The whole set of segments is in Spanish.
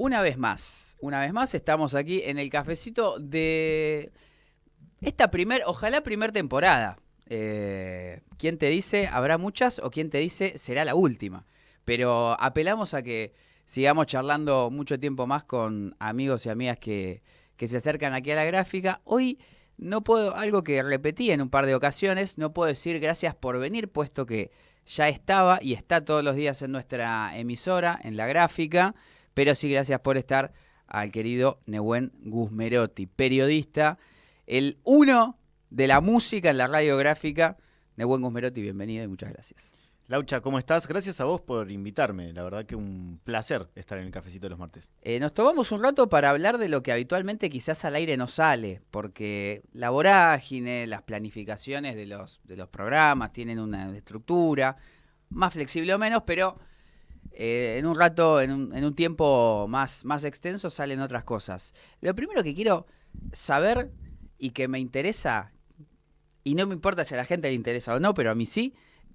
Una vez más estamos aquí en el cafecito de esta ojalá primer temporada. ¿Quién te dice habrá muchas o quién te dice será la última? Pero apelamos a que sigamos charlando mucho tiempo más con amigos y amigas que se acercan aquí a la gráfica. Hoy no puedo, algo que repetí en un par de ocasiones, no puedo decir gracias por venir, puesto que ya estaba y está todos los días en nuestra emisora, en la gráfica, pero sí gracias por estar al querido Nehuen Gusmerotti, periodista, el uno de la música en la radiográfica. Nehuen Gusmerotti, bienvenido y muchas gracias. Laucha, ¿cómo estás? Gracias a vos por invitarme. La verdad que un placer estar en el cafecito de los martes. Nos tomamos un rato para hablar de lo que habitualmente quizás al aire no sale, porque la vorágine, las planificaciones de los programas tienen una estructura, más flexible o menos, pero en un rato, en un tiempo más extenso salen otras cosas. Lo primero que quiero saber y que me interesa, y no me importa si a la gente le interesa o no, pero a mí sí,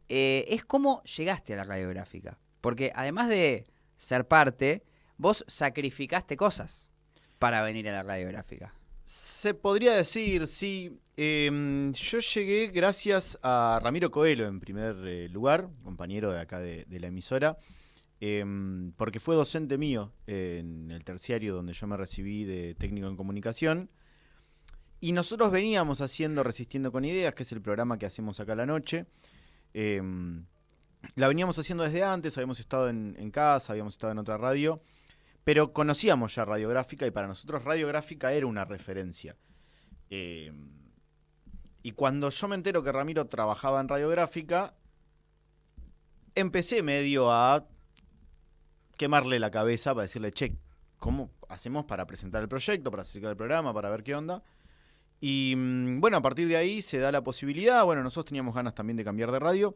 es cómo llegaste a la radiográfica. Porque además de ser parte, vos sacrificaste cosas para venir a la radiográfica. Se podría decir, sí. Yo llegué gracias a Ramiro Coelho, en primer lugar, compañero de acá de la emisora, porque fue docente mío en el terciario donde yo me recibí de técnico en comunicación. Y nosotros veníamos haciendo Resistiendo con Ideas, que es el programa que hacemos acá a la noche. La veníamos haciendo desde antes, habíamos estado en casa, habíamos estado en otra radio, pero conocíamos ya Radiográfica y para nosotros Radiográfica era una referencia. Y cuando yo me entero que Ramiro trabajaba en Radiográfica, empecé medio a quemarle la cabeza para decirle, che, ¿cómo hacemos para presentar el proyecto, para acercar el programa, para ver qué onda? Y bueno, a partir de ahí se da la posibilidad. Bueno, nosotros teníamos ganas también de cambiar de radio.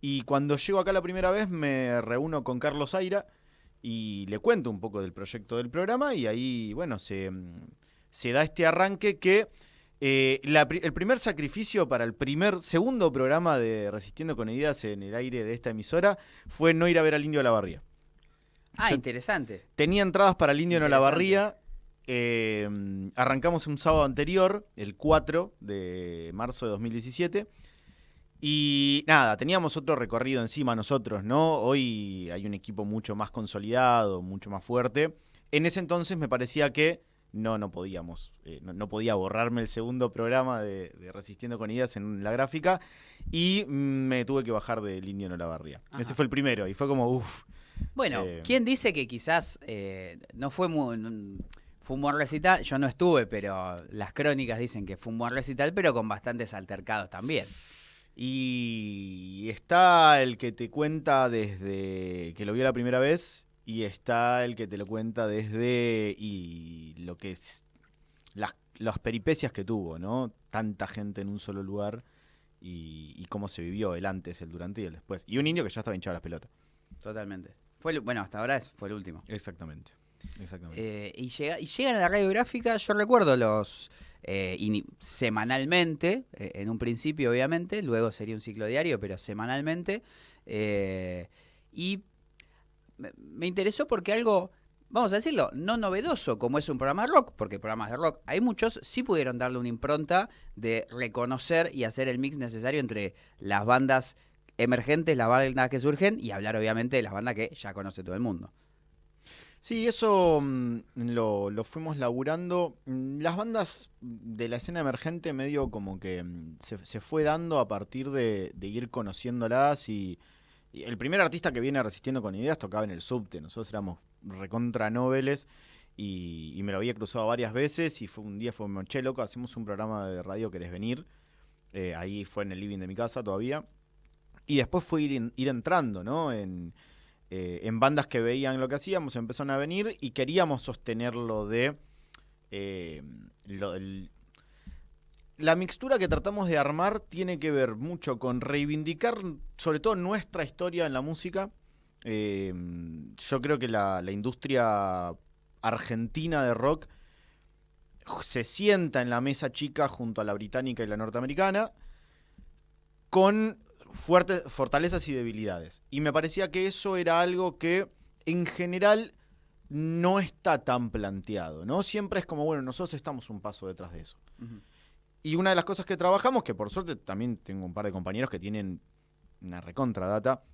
Y cuando llego acá la primera vez me reúno con Carlos Aira y le cuento un poco del proyecto del programa. Y ahí, bueno, se da este arranque que el primer sacrificio para el segundo programa de Resistiendo con Ideas en el aire de esta emisora fue no ir a ver al Indio Olavarría. Ah, interesante. Tenía entradas para el Indio en Olavarría. Arrancamos un sábado anterior, el 4 de marzo de 2017. Y nada, teníamos otro recorrido encima nosotros, ¿no? Hoy hay un equipo mucho más consolidado, mucho más fuerte. En ese entonces me parecía que no podíamos, no podía borrarme el segundo programa de Resistiendo con Ideas en la gráfica. Y me tuve que bajar del Indio en Olavarría. Ajá. Ese fue el primero y fue como, uff. Bueno, ¿quién dice que quizás no fue muy... Fue un buen recital, yo no estuve, pero las crónicas dicen que fue un buen recital, pero con bastantes altercados también. Y está el que te cuenta desde que lo vio la primera vez y está el que te lo cuenta desde lo que es las peripecias que tuvo, ¿no? Tanta gente en un solo lugar y cómo se vivió el antes, el durante y el después. Y un indio que ya estaba hinchado a las pelotas. Totalmente. Bueno, hasta ahora fue el último. Exactamente. Y llegan a la radiográfica, yo recuerdo semanalmente, en un principio obviamente, luego sería un ciclo diario, pero semanalmente. Y me interesó porque algo, vamos a decirlo, no novedoso como es un programa de rock, porque programas de rock hay muchos, sí pudieron darle una impronta de reconocer y hacer el mix necesario entre las bandas emergentes, las bandas que surgen, y hablar obviamente de las bandas que ya conoce todo el mundo. Sí, eso lo fuimos laburando. Las bandas de la escena emergente medio como que se fue dando a partir de ir conociéndolas y el primer artista que viene Resistiendo con Ideas tocaba en el subte. Nosotros éramos recontra noveles y me lo había cruzado varias veces y un día fue, che, loco, hacemos un programa de radio, ¿querés venir? Ahí fue en el living de mi casa todavía. Y después fue ir entrando, ¿no? En bandas que veían lo que hacíamos, empezaron a venir y queríamos sostenerlo de la mixtura que tratamos de armar tiene que ver mucho con reivindicar sobre todo nuestra historia en la música. Yo creo que la industria argentina de rock se sienta en la mesa chica junto a la británica y la norteamericana con fortalezas y debilidades. Y me parecía que eso era algo que, en general, no está tan planteado, ¿no? Siempre es como, bueno, nosotros estamos un paso detrás de eso. Ujú. Y una de las cosas que trabajamos, que por suerte también tengo un par de compañeros que tienen una recontra data,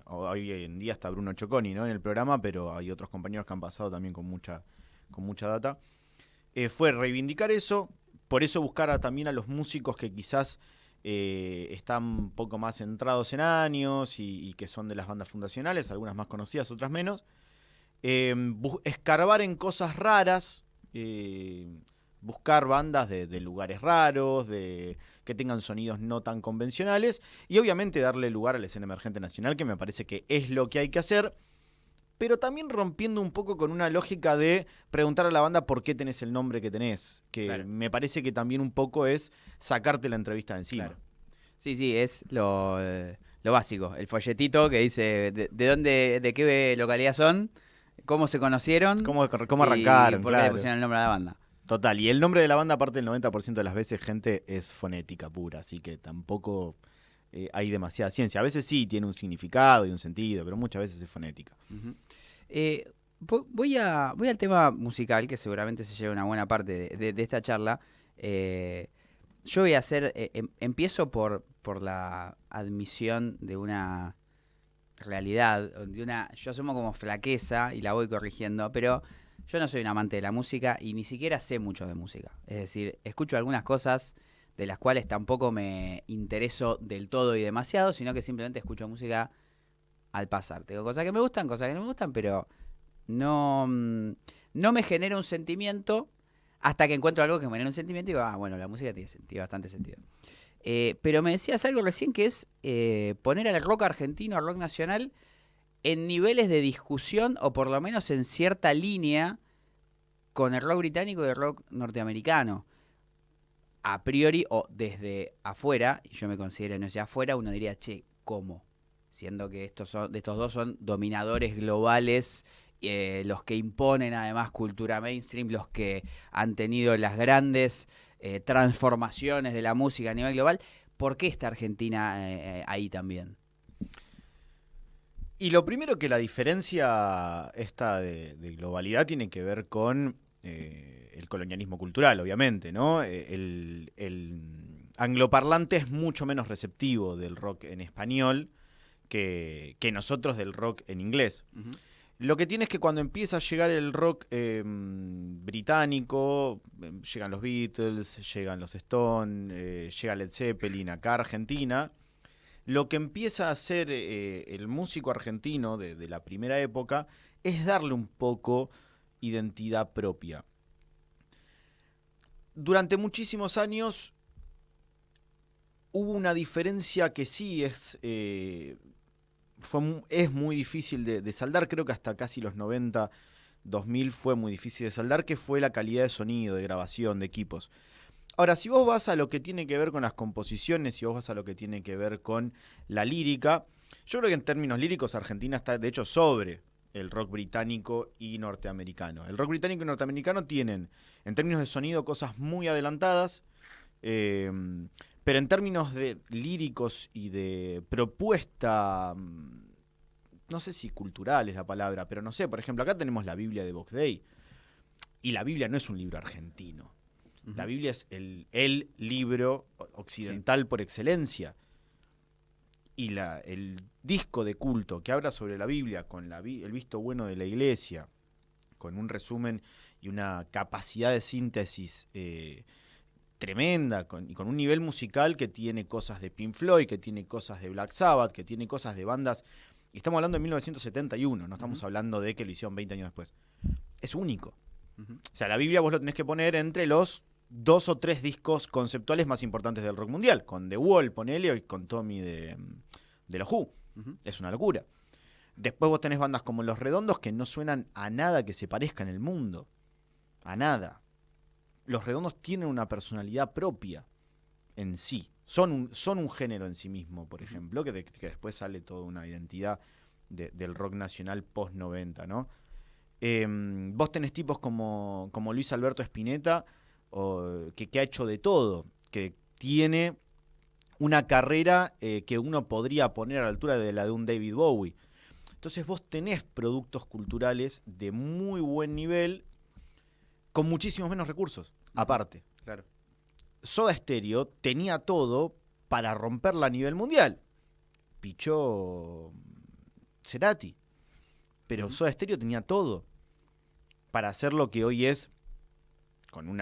hoy en día está Bruno Chocconi, ¿no?, en el programa, pero hay otros compañeros que han pasado también con mucha data, fue reivindicar eso, por eso buscar también a los músicos que quizás están un poco más centrados en años y que son de las bandas fundacionales, algunas más conocidas, otras menos, escarbar en cosas raras, buscar bandas de lugares raros, que tengan sonidos no tan convencionales y obviamente darle lugar a la escena emergente nacional, que me parece que es lo que hay que hacer, pero también rompiendo un poco con una lógica de preguntar a la banda por qué tenés el nombre que tenés, que Claro. me parece que también un poco es sacarte la entrevista de encima. Claro. Sí, es lo básico, el folletito que dice de dónde, de qué localidad son, cómo se conocieron ¿Cómo y arrancaron? por qué le Claro. pusieron el nombre a la banda. Total, y el nombre de la banda, aparte del 90% de las veces, gente, es fonética pura, así que tampoco hay demasiada ciencia. A veces sí tiene un significado y un sentido, pero muchas veces es fonética. Ujú. Voy al tema musical, que seguramente se lleva una buena parte de esta charla. Yo voy a hacer, empiezo por la admisión de una realidad, yo asumo como flaqueza y la voy corrigiendo, pero yo no soy un amante de la música y ni siquiera sé mucho de música. Es decir, escucho algunas cosas de las cuales tampoco me intereso del todo y demasiado, sino que simplemente escucho música al pasar. Tengo cosas que me gustan, cosas que no me gustan, pero no, no me genera un sentimiento hasta que encuentro algo que me genera un sentimiento y digo, bueno, la música tiene bastante sentido. Pero me decías algo recién que es poner al rock argentino, al rock nacional, en niveles de discusión o por lo menos en cierta línea con el rock británico y el rock norteamericano. A priori o desde afuera, y yo me considero no sea afuera, uno diría, che, ¿cómo? Siendo que estos dos son dominadores globales, los que imponen además cultura mainstream, los que han tenido las grandes transformaciones de la música a nivel global. ¿Por qué está Argentina ahí también? Y lo primero, que la diferencia esta de globalidad tiene que ver con el colonialismo cultural, obviamente, ¿no? El angloparlante es mucho menos receptivo del rock en español que nosotros del rock en inglés. Uh-huh. Lo que tiene es que cuando empieza a llegar el rock británico, llegan los Beatles, llegan los Stones, llega Led Zeppelin acá a Argentina, lo que empieza a hacer el músico argentino de la primera época es darle un poco identidad propia. Durante muchísimos años hubo una diferencia que sí es muy difícil de saldar, creo que hasta casi los 90, 2000 fue muy difícil de saldar, que fue la calidad de sonido, de grabación, de equipos. Ahora, si vos vas a lo que tiene que ver con las composiciones, si vos vas a lo que tiene que ver con la lírica, yo creo que en términos líricos Argentina está de hecho sobre el rock británico y norteamericano. El rock británico y norteamericano tienen, en términos de sonido, cosas muy adelantadas, pero en términos de líricos y de propuesta, no sé si cultural es la palabra, pero no sé, por ejemplo, acá tenemos la Biblia de Box Day, y la Biblia no es un libro argentino. Uh-huh. La Biblia es el libro occidental, sí, por excelencia. Y el disco de culto que habla sobre la Biblia, con el visto bueno de la iglesia, con un resumen y una capacidad de síntesis tremenda, y con un nivel musical que tiene cosas de Pink Floyd, que tiene cosas de Black Sabbath, que tiene cosas de bandas. Y estamos hablando de 1971, no estamos hablando de que lo hicieron 20 años después. Es único. O sea, la Biblia vos lo tenés que poner entre los 2 o 3 discos conceptuales más importantes del rock mundial, con The Wall, ponele, y con Tommy de los Who. Es una locura. Después vos tenés bandas como Los Redondos que no suenan a nada que se parezca en el mundo. A nada. Los Redondos tienen una personalidad propia en sí. Son un género en sí mismo, por ejemplo, que después sale toda una identidad del rock nacional post-90, ¿no? Vos tenés tipos como Luis Alberto Spinetta, que ha hecho de todo, que tiene una carrera que uno podría poner a la altura de la de un David Bowie. Entonces vos tenés productos culturales de muy buen nivel con muchísimos menos recursos, aparte. Claro. Soda Stereo tenía todo para romperla a nivel mundial. Pichó Cerati. Pero Soda Stereo tenía todo para hacer lo que hoy es, con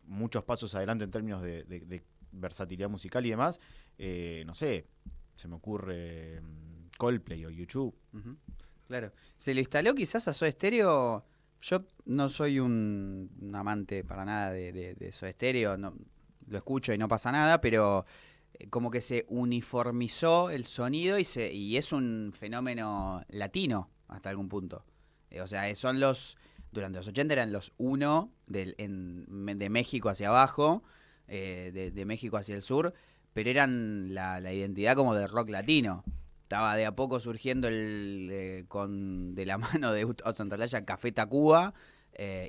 muchos pasos adelante en términos de versatilidad musical y demás. No sé, se me ocurre Coldplay o YouTube. Claro. Se le instaló quizás a Soda Stereo. Yo no soy un amante para nada de Soda Stereo, no, lo escucho y no pasa nada, pero como que se uniformizó el sonido y es un fenómeno latino hasta algún punto. O sea, durante los 80 eran los uno de México hacia abajo, de México hacia el sur, pero eran la identidad como del rock latino. Estaba de a poco surgiendo de la mano de Gustavo Santaolalla Café Tacuba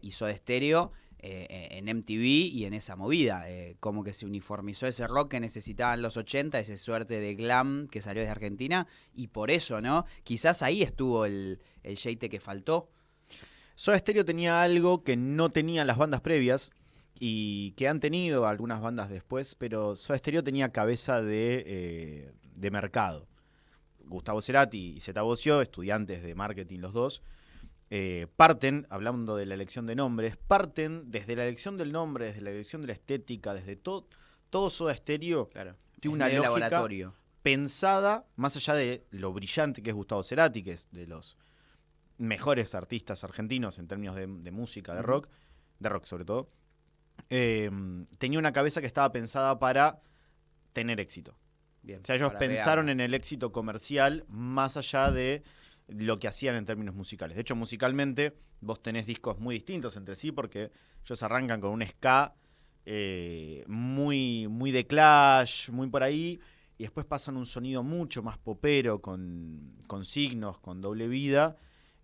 y Soda Stereo en MTV y en esa movida. Como que se uniformizó ese rock que necesitaban los 80, esa suerte de glam que salió desde Argentina, y por eso, ¿no? Quizás ahí estuvo el yeite que faltó. Soda Stereo tenía algo que no tenían las bandas previas y que han tenido algunas bandas después, pero Soda Stereo tenía cabeza de mercado. Gustavo Cerati y Zeta Bosio, estudiantes de marketing los dos, parten, hablando de la elección de nombres, parten desde la elección del nombre, desde la elección de la estética, desde todo Soda Stereo, Claro. tiene una lógica laboratorio. Pensada, más allá de lo brillante que es Gustavo Cerati, que es de los mejores artistas argentinos en términos de música, de rock sobre todo, tenía una cabeza que estaba pensada para tener éxito. Bien, o sea, ellos pensaron en el éxito comercial más allá de lo que hacían en términos musicales. De hecho, musicalmente, vos tenés discos muy distintos entre sí porque ellos arrancan con un ska muy, muy de Clash, muy por ahí, y después pasan un sonido mucho más popero, con signos, con doble vida,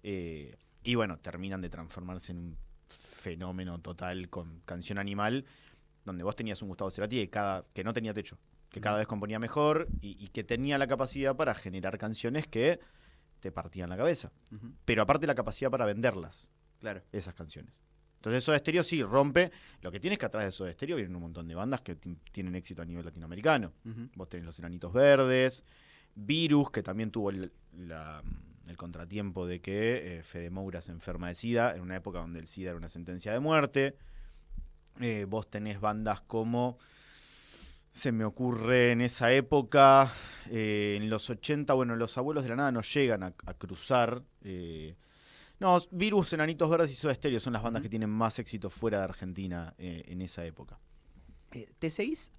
y bueno, terminan de transformarse en un fenómeno total con Canción Animal, donde vos tenías un Gustavo Cerati que no tenía techo, que cada vez componía mejor y que tenía la capacidad para generar canciones que te partían la cabeza. Pero aparte la capacidad para venderlas, claro, esas canciones. Entonces Soda Stereo sí rompe. Lo que tienes que atrás de Soda Stereo vienen un montón de bandas que tienen éxito a nivel latinoamericano. Vos tenés Los Enanitos Verdes, Virus, que también tuvo el contratiempo de que Fede Moura se enferma de SIDA, en una época donde el SIDA era una sentencia de muerte. Vos tenés bandas como... Se me ocurre en esa época, en los 80, bueno, Los Abuelos de la Nada no llegan a cruzar. No, Virus, Enanitos Verdes y Soda Stereo son las bandas que tienen más éxito fuera de Argentina en esa época. ¿Te seguís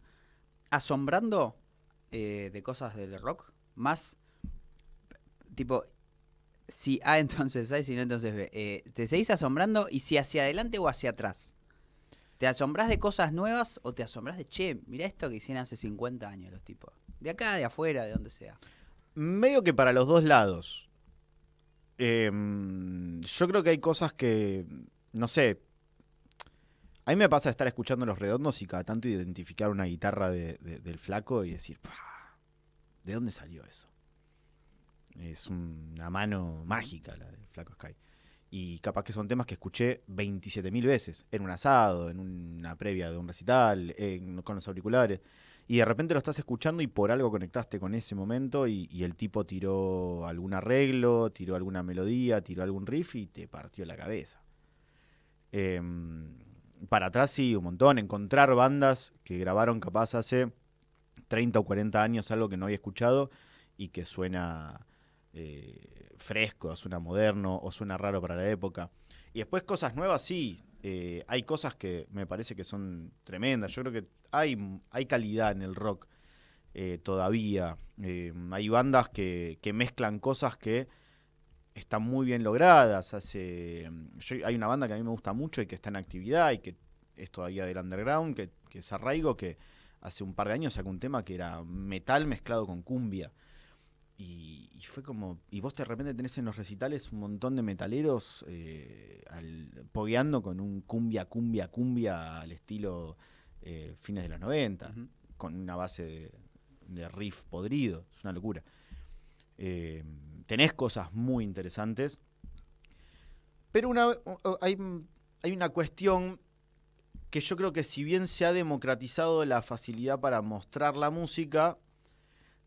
asombrando de cosas del rock? Más, tipo, si A entonces A y si no entonces B. ¿Te seguís asombrando y si hacia adelante o hacia atrás? ¿Te asombrás de cosas nuevas o te asombrás de, che, mirá esto que hicieron hace 50 años los tipos? De acá, de afuera, de donde sea. Medio que para los dos lados. Yo creo que hay cosas que, no sé, a mí me pasa estar escuchando Los Redondos y cada tanto identificar una guitarra del Flaco y decir, ¿de dónde salió eso? Es una mano mágica la del Flaco Sky. Y capaz que son temas que escuché 27.000 veces, en un asado, en una previa de un recital, con los auriculares. Y de repente lo estás escuchando y por algo conectaste con ese momento y el tipo tiró algún arreglo, tiró alguna melodía, tiró algún riff y te partió la cabeza. Para atrás sí, un montón. Encontrar bandas que grabaron capaz hace 30 o 40 años algo que no había escuchado y que suena... fresco, suena moderno o suena raro para la época. Y después cosas nuevas, sí. Hay cosas que me parece que son tremendas. Yo creo que hay calidad en el rock todavía. Hay bandas que mezclan cosas que están muy bien logradas. Hay una banda que a mí me gusta mucho y que está en actividad y que es todavía del underground, que es Arraigo, que hace un par de años sacó un tema que era metal mezclado con cumbia. Y fue como... Y vos de repente tenés en los recitales un montón de metaleros pogueando con un cumbia al estilo fines de los 90, con una base de riff podrido. Es una locura. tenés cosas muy interesantes, pero hay una cuestión que yo creo que si bien se ha democratizado la facilidad para mostrar la música,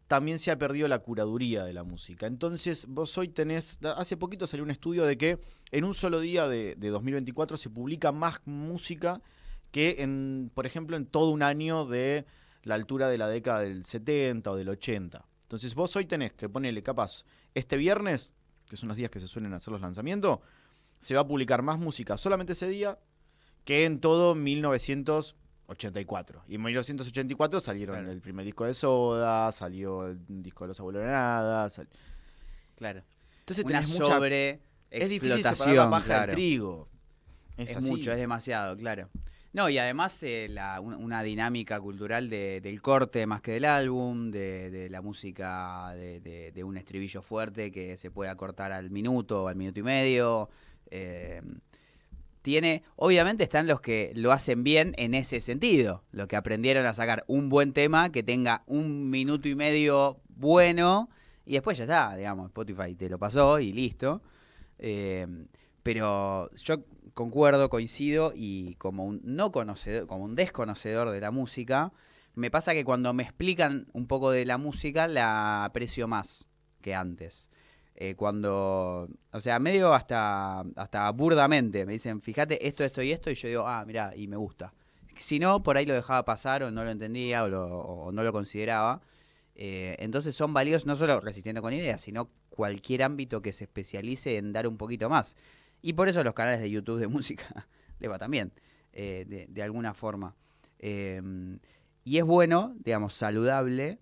también se ha perdido la curaduría de la música. Entonces vos hoy tenés, hace poquito salió un estudio de que en un solo día de 2024 se publica más música que, por ejemplo, en todo un año de la altura de la década del 70 o del 80. Entonces vos hoy tenés que ponerle capaz, este viernes, que son los días que se suelen hacer los lanzamientos, se va a publicar más música solamente ese día que en todo 1984. Y en 1984 salieron el primer disco de Soda, salió el disco de Los Abuelos de Nada. Claro. Entonces Una tenés mucha... Es difícil separar la paja del trigo. Es mucho, es demasiado, claro. No, y además una dinámica cultural del corte más que del álbum, de la música de un estribillo fuerte que se pueda cortar al minuto o al minuto y medio. Obviamente están los que lo hacen bien en ese sentido, los que aprendieron a sacar un buen tema que tenga un minuto y medio bueno y después ya está, digamos, Spotify te lo pasó y listo. Pero yo concuerdo, coincido y como un no conocedor, como un desconocedor de la música, me pasa que cuando me explican un poco de la música la aprecio más que antes. O sea, medio hasta burdamente me dicen, fíjate esto y esto, y yo digo, mirá, y me gusta. Si no, por ahí lo dejaba pasar o no lo entendía o no lo consideraba. Entonces son valiosos no solo Resistiendo con Ideas, sino cualquier ámbito que se especialice en dar un poquito más. Y por eso los canales de YouTube de música le va también, de alguna forma. Y es bueno, digamos, saludable,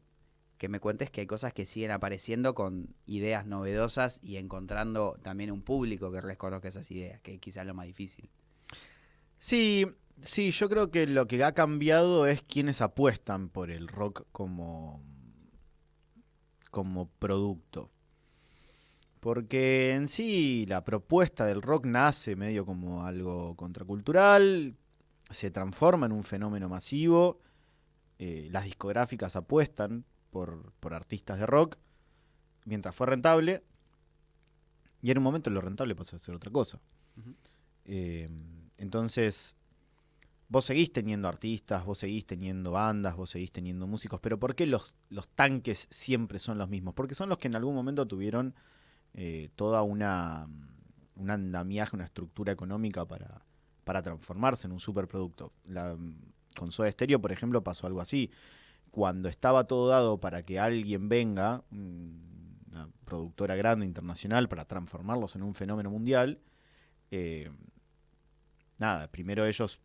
que me cuentes que hay cosas que siguen apareciendo con ideas novedosas y encontrando también un público que reconozca esas ideas, que quizás es lo más difícil. Sí, yo creo que lo que ha cambiado es quienes apuestan por el rock como producto. Porque en sí la propuesta del rock nace medio como algo contracultural, se transforma en un fenómeno masivo, las discográficas apuestan por artistas de rock, mientras fue rentable, y en un momento lo rentable pasó a ser otra cosa. Uh-huh. Entonces, vos seguís teniendo artistas, vos seguís teniendo bandas, vos seguís teniendo músicos, pero ¿por qué los tanques siempre son los mismos? Porque son los que en algún momento tuvieron toda un andamiaje, una estructura económica para transformarse en un superproducto. Con Soda Stereo, por ejemplo, pasó algo así. Cuando estaba todo dado para que alguien venga, una productora grande internacional, para transformarlos en un fenómeno mundial, primero ellos,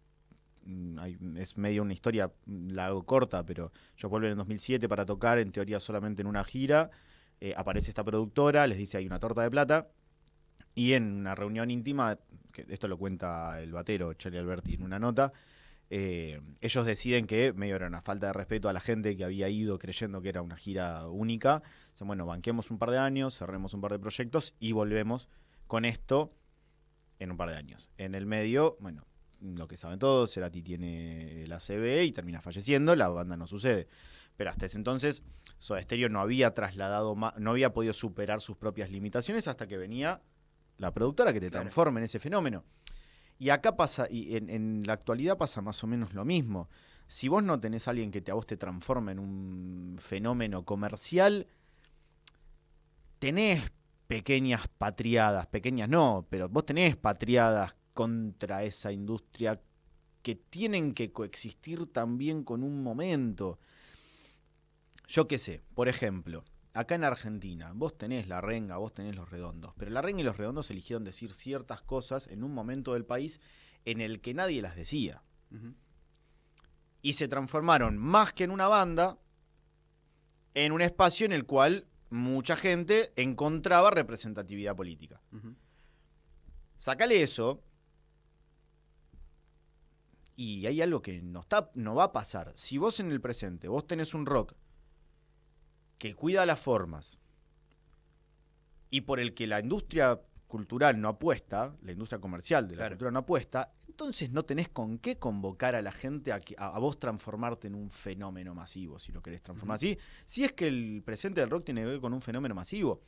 es medio una historia, la hago corta, pero ellos vuelven en 2007 para tocar, en teoría solamente en una gira, aparece esta productora, les dice hay una torta de plata, y en una reunión íntima, que esto lo cuenta el batero Charlie Alberti en una nota, ellos deciden que medio era una falta de respeto a la gente que había ido creyendo que era una gira única. Dicen, bueno, banquemos un par de años, cerremos un par de proyectos y volvemos con esto en un par de años. En el medio, bueno, lo que saben todos, Cerati tiene la ACV y termina falleciendo, la banda no sucede. Pero hasta ese entonces Soda Stereo no había no había podido superar sus propias limitaciones hasta que venía la productora que te transforma en ese fenómeno. Y acá pasa, y en la actualidad pasa más o menos lo mismo. Si vos no tenés a alguien que a vos te transforme en un fenómeno comercial, tenés pequeñas patriadas, pequeñas no, pero vos tenés patriadas contra esa industria que tienen que coexistir también con un momento. Yo qué sé, por ejemplo, acá en Argentina, vos tenés La Renga, vos tenés Los Redondos, pero La Renga y Los Redondos eligieron decir ciertas cosas en un momento del país en el que nadie las decía. Uh-huh. Y se transformaron, más que en una banda, en un espacio en el cual mucha gente encontraba representatividad política. Uh-huh. Sácale eso, y hay algo que no va a pasar. Si vos en el presente, vos tenés un rock que cuida las formas y por el que la industria cultural no apuesta, la industria comercial de la cultura no apuesta, entonces no tenés con qué convocar a la gente a vos transformarte en un fenómeno masivo, si lo querés transformar así. Si es que el presente del rock tiene que ver con un fenómeno masivo,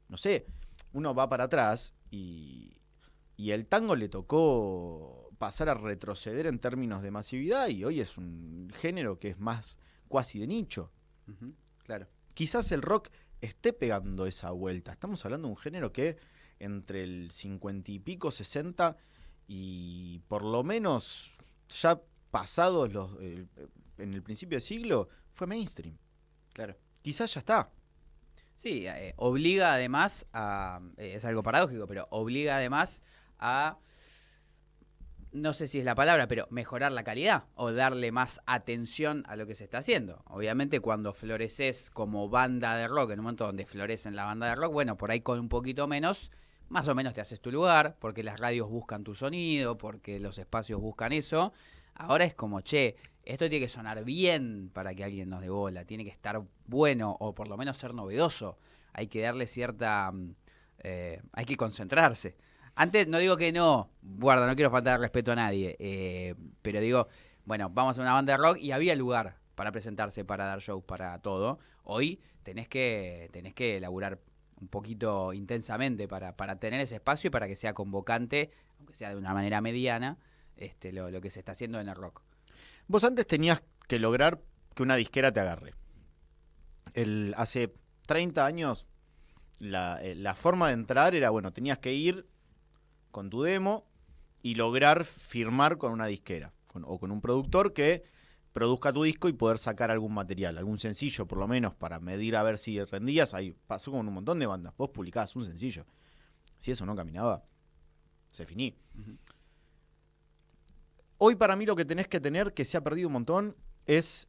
no sé, uno va para atrás y el tango le tocó pasar a retroceder en términos de masividad y hoy es un género que es más cuasi de nicho. Claro. Quizás el rock esté pegando esa vuelta. Estamos hablando de un género que entre el 50 y pico, 60 y por lo menos ya pasados en el principio del siglo fue mainstream. Claro. Quizás ya está. Sí, obliga además a, es algo paradójico, pero obliga además a, no sé si es la palabra, pero mejorar la calidad o darle más atención a lo que se está haciendo. Obviamente cuando floreces como banda de rock, en un momento donde florecen la banda de rock, bueno, por ahí con un poquito menos, más o menos te haces tu lugar, porque las radios buscan tu sonido, porque los espacios buscan eso. Ahora es como, che, esto tiene que sonar bien para que alguien nos dé bola, tiene que estar bueno o por lo menos ser novedoso. Hay que darle cierta... hay que concentrarse. Antes, no digo que no, guarda, no quiero faltar respeto a nadie, pero digo, bueno, vamos a una banda de rock y había lugar para presentarse, para dar shows, para todo. Hoy tenés que laburar un poquito intensamente para tener ese espacio y para que sea convocante, aunque sea de una manera mediana, lo que se está haciendo en el rock. Vos antes tenías que lograr que una disquera te agarre. Hace 30 años la forma de entrar era, bueno, tenías que ir con tu demo y lograr firmar con una disquera o con un productor que produzca tu disco y poder sacar algún material, algún sencillo por lo menos para medir a ver si rendías. Ahí pasó con un montón de bandas. Vos publicabas un sencillo. Si eso no caminaba, se finí. Hoy para mí lo que tenés que tener, que se ha perdido un montón, es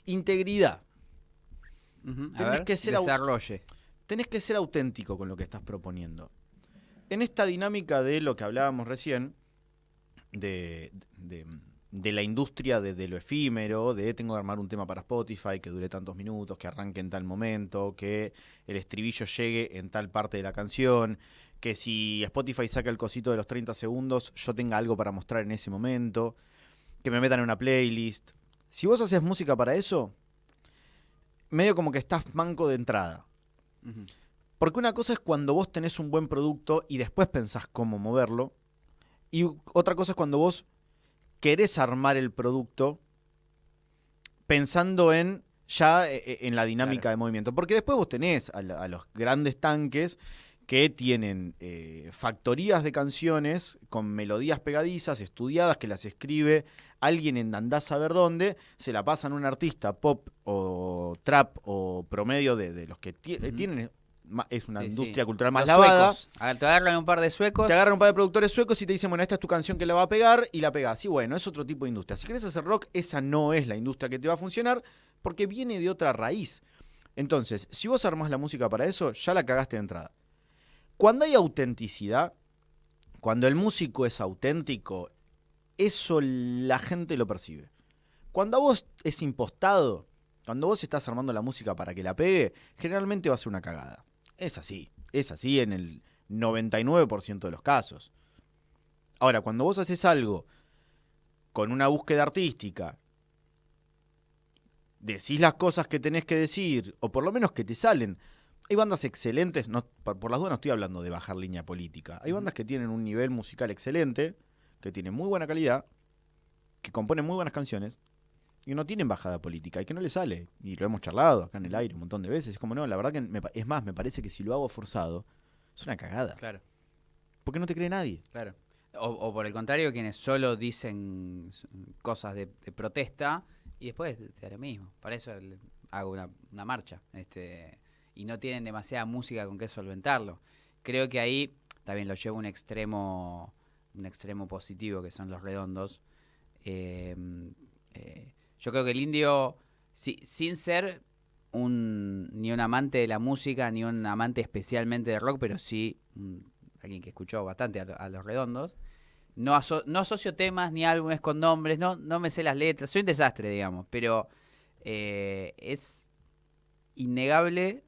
integridad. A ver, que ser desarrolle. Tenés que ser auténtico con lo que estás proponiendo. En esta dinámica de lo que hablábamos recién, de la industria de lo efímero, de tengo que armar un tema para Spotify que dure tantos minutos, que arranque en tal momento, que el estribillo llegue en tal parte de la canción, que si Spotify saca el cosito de los 30 segundos, yo tenga algo para mostrar en ese momento, que me metan en una playlist. Si vos haces música para eso, medio como que estás manco de entrada. Porque una cosa es cuando vos tenés un buen producto y después pensás cómo moverlo. Y otra cosa es cuando vos querés armar el producto pensando en la dinámica de movimiento. Porque después vos tenés a los grandes tanques que tienen factorías de canciones con melodías pegadizas, estudiadas, que las escribe alguien en andás a ver dónde, se la pasan a un artista pop o trap o promedio de los que tienen... Es una industria cultural más lavada. A ver, te agarran un par de suecos. Te agarran un par de productores suecos y te dicen, bueno, esta es tu canción que la va a pegar y la pegás. Y bueno, es otro tipo de industria. Si querés hacer rock, esa no es la industria que te va a funcionar porque viene de otra raíz. Entonces, si vos armás la música para eso, ya la cagaste de entrada. Cuando hay autenticidad, cuando el músico es auténtico, eso la gente lo percibe. Cuando a vos es impostado, cuando vos estás armando la música para que la pegue, generalmente va a ser una cagada. Es así en el 99% de los casos. Ahora, cuando vos haces algo con una búsqueda artística, decís las cosas que tenés que decir, o por lo menos que te salen. Hay bandas excelentes, no, por las dudas no estoy hablando de bajar línea política. Hay bandas que tienen un nivel musical excelente, que tienen muy buena calidad, que componen muy buenas canciones, y no tienen bajada política, y que no les sale. Y lo hemos charlado acá en el aire un montón de veces. Es como, no, la verdad que es más, me parece que si lo hago forzado, es una cagada. Claro. Porque no te cree nadie. Claro. O por el contrario, quienes solo dicen cosas de protesta y después te da lo mismo. Para eso hago una marcha. Y no tienen demasiada música con qué solventarlo. Creo que ahí también lo llevo a un extremo positivo, que son Los Redondos. Yo creo que el Indio, sin ser ni un amante de la música, ni un amante especialmente de rock, pero sí alguien que escuchó bastante a Los Redondos, no asocio temas ni álbumes con nombres, no me sé las letras, soy un desastre, digamos, pero es innegable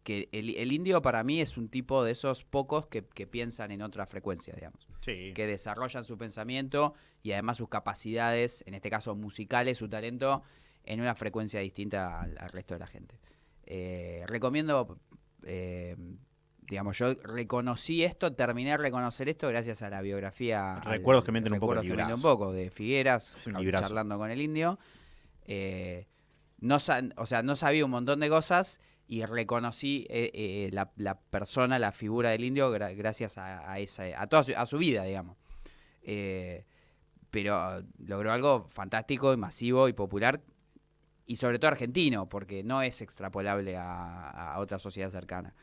que el Indio para mí es un tipo de esos pocos que piensan en otra frecuencia, digamos. Sí. Que desarrollan su pensamiento y además sus capacidades, en este caso musicales, su talento, en una frecuencia distinta al resto de la gente. Recomiendo, digamos, yo reconocí esto, terminé de reconocer esto gracias a la biografía. Recuerdos que mienten un poco, Recuerdos que mienten un poco, de Figueras, Es un librazo. charlando con el indio. No sabía un montón de cosas y reconocí la persona, la figura del indio gracias a toda a su vida, digamos. Pero logró algo fantástico y masivo y popular, y sobre todo argentino, porque no es extrapolable a otra sociedad cercana.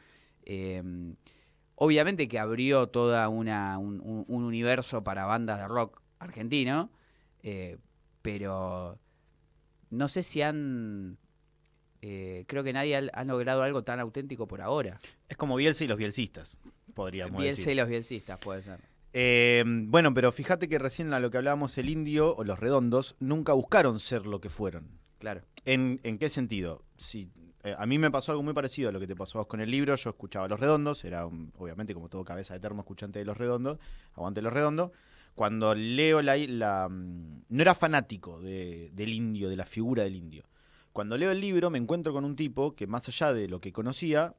Obviamente que abrió toda un universo para bandas de rock argentino, pero no sé si creo que nadie ha logrado algo tan auténtico por ahora. Es como Bielsa y los bielsistas, podríamos Bielsa decir. y los bielsistas, puede ser. Bueno, pero fíjate que recién a lo que hablábamos, el indio o los redondos nunca buscaron ser lo que fueron. Claro. ¿En qué sentido? Si, a mí me pasó algo muy parecido a lo que te pasó a vos con el libro. Yo escuchaba Los Redondos, era obviamente como todo cabeza de termo escuchante de Los Redondos, aguante Los Redondos. Cuando leo no era fanático del indio, de la figura del indio. Cuando leo el libro me encuentro con un tipo que más allá de lo que conocía,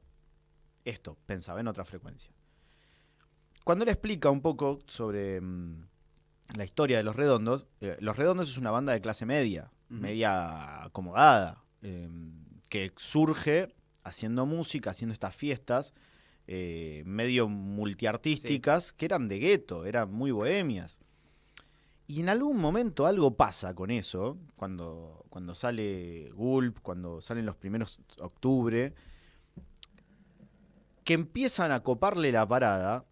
pensaba en otra frecuencia. Cuando él explica un poco sobre la historia de Los Redondos es una banda de clase media, media acomodada, que surge haciendo música, haciendo estas fiestas medio multiartísticas, que eran de gueto, eran muy bohemias. Y en algún momento algo pasa con eso, cuando sale Gulp, cuando salen los primeros octubre, que empiezan a coparle la parada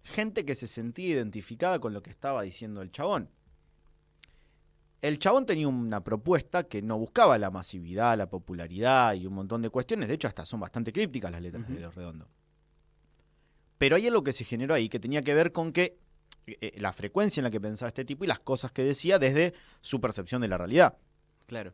gente que se sentía identificada con lo que estaba diciendo el chabón. El chabón tenía una propuesta que no buscaba la masividad, la popularidad y un montón de cuestiones. De hecho, hasta son bastante crípticas las letras de Los Redondos. Pero hay algo que se generó ahí que tenía que ver con que la frecuencia en la que pensaba este tipo y las cosas que decía desde su percepción de la realidad. Claro.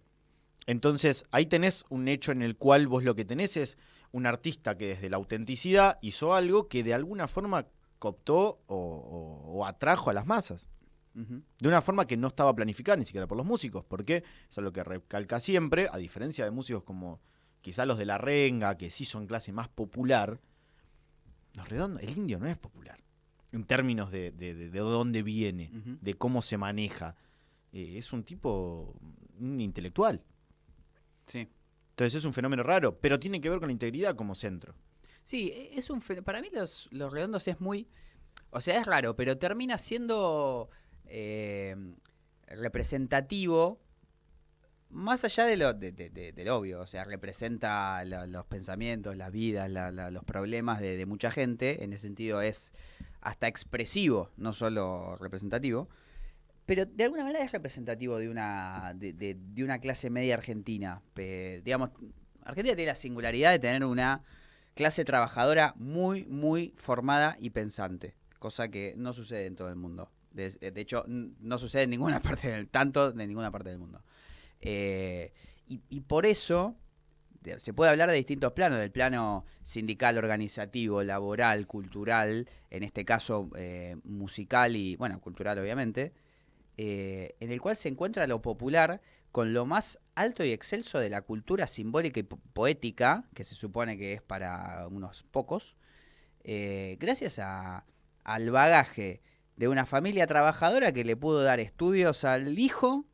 Entonces, ahí tenés un hecho en el cual vos lo que tenés es un artista que desde la autenticidad hizo algo que de alguna forma cooptó o atrajo a las masas. De una forma que no estaba planificada ni siquiera por los músicos, porque es algo que recalca siempre, a diferencia de músicos como quizá los de La Renga, que sí son clase más popular, Los Redondos, el indio no es popular, en términos de dónde viene, de cómo se maneja. Es un tipo, un intelectual. Sí. Entonces es un fenómeno raro, pero tiene que ver con la integridad como centro. Sí, para mí los Redondos es muy... O sea, es raro, pero termina siendo representativo más allá de lo obvio. O sea, representa los pensamientos, las vidas, los problemas de mucha gente. En ese sentido es hasta expresivo, no solo representativo. Pero de alguna manera es representativo de una clase media argentina. Digamos, Argentina tiene la singularidad de tener una clase trabajadora muy, muy formada y pensante, cosa que no sucede en todo el mundo. De hecho, no sucede en ninguna parte de ninguna parte del mundo. Y por eso se puede hablar de distintos planos, del plano sindical, organizativo, laboral, cultural, en este caso musical y, bueno, cultural obviamente, en el cual se encuentra lo popular con lo más alto y excelso de la cultura simbólica y poética, que se supone que es para unos pocos, gracias al bagaje de una familia trabajadora que le pudo dar estudios al hijo,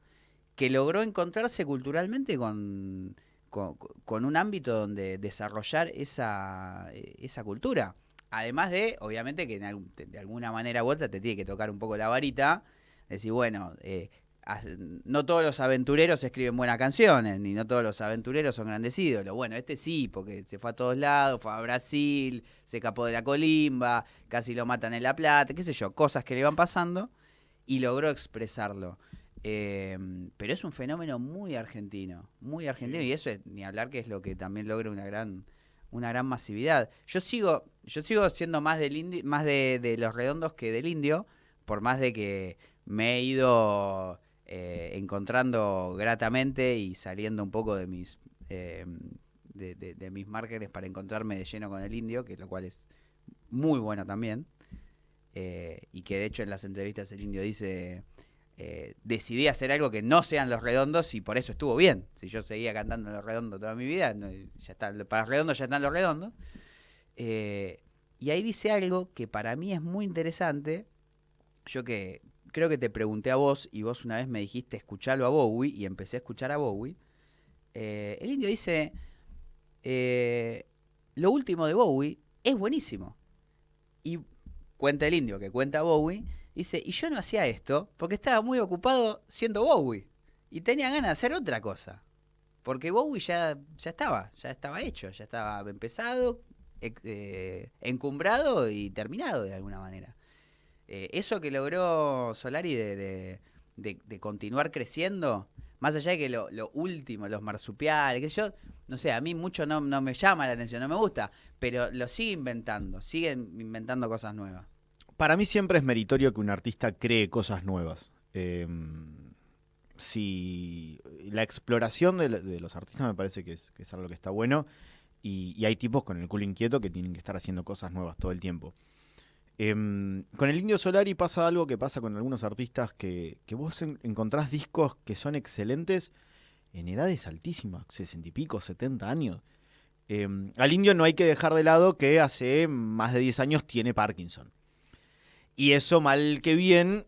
que logró encontrarse culturalmente con un ámbito donde desarrollar esa cultura. Además de, obviamente, que de alguna manera u otra te tiene que tocar un poco la varita, decir, bueno, no todos los aventureros escriben buenas canciones, ni no todos los aventureros son grandes ídolos. Bueno, este sí, porque se fue a todos lados, fue a Brasil, se escapó de la colimba, casi lo matan en La Plata, qué sé yo, cosas que le van pasando, y logró expresarlo. Pero es un fenómeno muy argentino, sí. Y eso es, ni hablar, que es lo que también logra una gran masividad. Yo sigo siendo más del indio, más de Los Redondos que del indio, por más de que me he ido encontrando gratamente y saliendo un poco de mis de mis márgenes para encontrarme de lleno con el indio, que lo cual es muy bueno también, y que de hecho en las entrevistas el indio dice decidí hacer algo que no sean Los Redondos y por eso estuvo bien. Si yo seguía cantando Los Redondos toda mi vida, ya está, para Redondos ya están Los Redondos. Y ahí dice algo que para mí es muy interesante. Yo que creo que te pregunté a vos y vos una vez me dijiste escucharlo a Bowie y empecé a escuchar a Bowie. El indio dice, lo último de Bowie es buenísimo. Y cuenta el indio que cuenta Bowie, dice, y yo no hacía esto porque estaba muy ocupado siendo Bowie y tenía ganas de hacer otra cosa. Porque Bowie ya estaba hecho, ya estaba empezado, encumbrado y terminado de alguna manera. Eso que logró Solari de continuar creciendo, más allá de que lo último, los marsupiales, qué sé yo, no sé, a mí mucho no me llama la atención, no me gusta, pero lo siguen inventando cosas nuevas. Para mí siempre es meritorio que un artista cree cosas nuevas. Si la exploración de los artistas me parece que es algo que está bueno, y hay tipos con el culo inquieto que tienen que estar haciendo cosas nuevas todo el tiempo. Con el Indio Solari pasa algo que pasa con algunos artistas que vos encontrás discos que son excelentes en edades altísimas, 60 y pico, 70 años. Al Indio no hay que dejar de lado que hace más de 10 años tiene Parkinson. Y eso, mal que bien,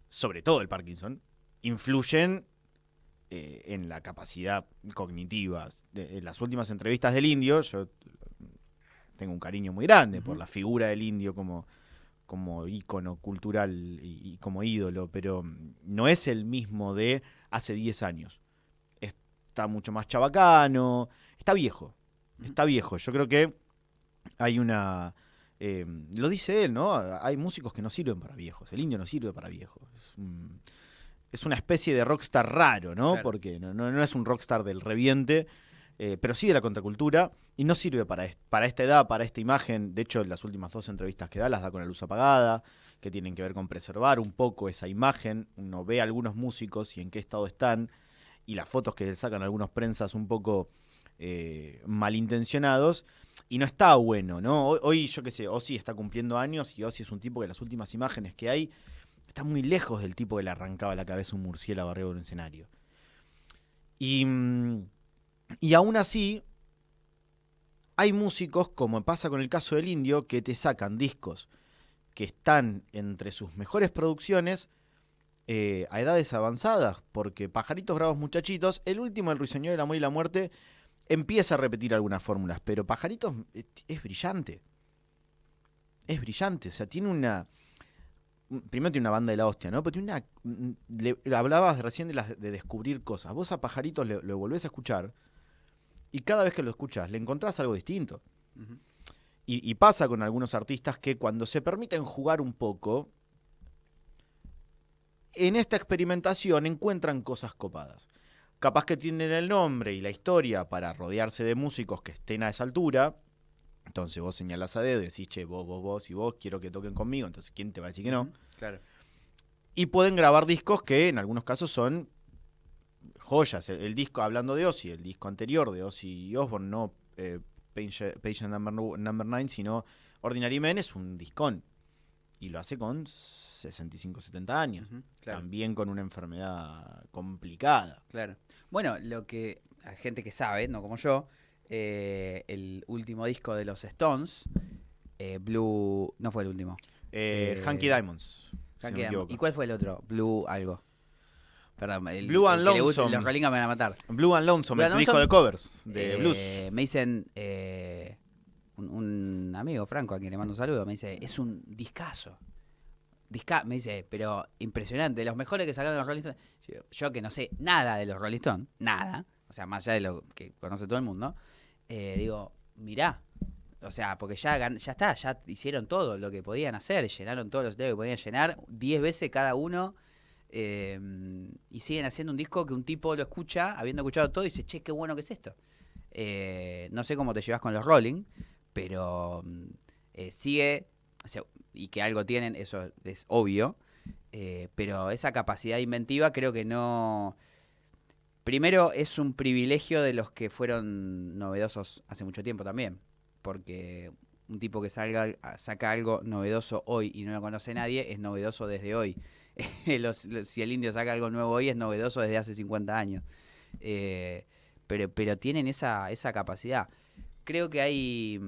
sobre todo el Parkinson, influyen en la capacidad cognitiva. En las últimas entrevistas del Indio, yo tengo un cariño muy grande por la figura del Indio como ícono cultural y como ídolo, pero no es el mismo de hace 10 años. Está mucho más chabacano, está viejo. Yo creo que hay una... lo dice él, ¿no? Hay músicos que no sirven para viejos. El Indio no sirve para viejos. Es una especie de rockstar raro, ¿no? Claro. Porque no es un rockstar del reviente, pero sí de la contracultura, y no sirve para esta edad, para esta imagen. De hecho, las últimas 2 entrevistas que da las da con la luz apagada, que tienen que ver con preservar un poco esa imagen. Uno ve a algunos músicos y en qué estado están, y las fotos que sacan algunos prensas un poco malintencionados, y no está bueno, ¿no? Hoy yo qué sé, Ozzy está cumpliendo años, y Ozzy es un tipo que las últimas imágenes que hay está muy lejos del tipo que le arrancaba la cabeza un murciélago arriba de un escenario. Y aún así, hay músicos, como pasa con el caso del Indio, que te sacan discos que están entre sus mejores producciones a edades avanzadas, porque Pajaritos Bravos Muchachitos, el último, El Ruiseñor del Amor y la Muerte, empieza a repetir algunas fórmulas, pero Pajaritos es brillante. Es brillante, o sea, tiene una... Primero tiene una banda de la hostia, ¿no? Pero tiene una... hablabas recién de descubrir cosas. Vos a Pajaritos lo volvés a escuchar y cada vez que lo escuchás le encontrás algo distinto. Uh-huh. Y pasa con algunos artistas que cuando se permiten jugar un poco, en esta experimentación encuentran cosas copadas. Capaz que tienen el nombre y la historia para rodearse de músicos que estén a esa altura. Entonces vos señalás a dedo y decís, che, vos y vos, quiero que toquen conmigo. Entonces, ¿quién te va a decir que no? Claro. Y pueden grabar discos que en algunos casos son joyas. El disco, hablando de Ozzy, el disco anterior de Ozzy Osbourne, no Patient Number 9, sino Ordinary Men, es un discón. Y lo hace con 65, 70 años. Uh-huh, claro. También con una enfermedad complicada. Claro. Bueno, lo que hay gente que sabe, no como yo, el último disco de los Stones, Blue... No fue el último. Hanky Diamonds. Si no ¿Y cuál fue el otro? Blue algo. Perdón, Blue and Lonesome. Los Rolling me van a matar. Blue and Lonesome, el disco de covers de blues. Me dicen... un amigo, Franco, a quien le mando un saludo, me dice, es un discazo. Me dice, pero impresionante, los mejores que sacaron los Rolling Stones. Yo que no sé nada de los Rolling Stones, nada, o sea, más allá de lo que conoce todo el mundo, digo, mirá, o sea, porque ya está, ya hicieron todo lo que podían hacer, llenaron todos los temas que podían llenar, 10 veces cada uno, y siguen haciendo un disco que un tipo lo escucha, habiendo escuchado todo, y dice, che, qué bueno que es esto. No sé cómo te llevas con los Rolling, pero sigue, o sea, y que algo tienen, eso es obvio, pero esa capacidad inventiva creo que no... Primero es un privilegio de los que fueron novedosos hace mucho tiempo también, porque un tipo que saca algo novedoso hoy y no lo conoce nadie es novedoso desde hoy. Si el Indio saca algo nuevo hoy es novedoso desde hace 50 años. Pero tienen esa capacidad. Creo que hay...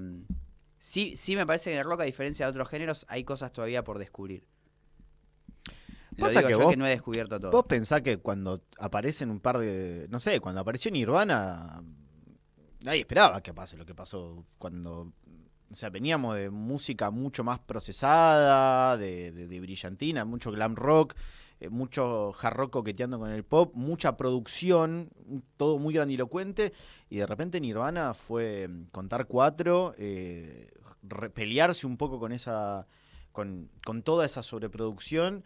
Sí me parece que en el rock, a diferencia de otros géneros, hay cosas todavía por descubrir. Lo Pasa digo que yo vos, que no he descubierto todo. vos pensás que cuando aparecen un par de... No sé, cuando apareció Nirvana, nadie esperaba que pase lo que pasó cuando... O sea, veníamos de música mucho más procesada, de brillantina, mucho glam rock, mucho hard rock coqueteando con el pop, mucha producción, todo muy grandilocuente, y de repente Nirvana fue contar cuatro, pelearse un poco con esa, con toda esa sobreproducción,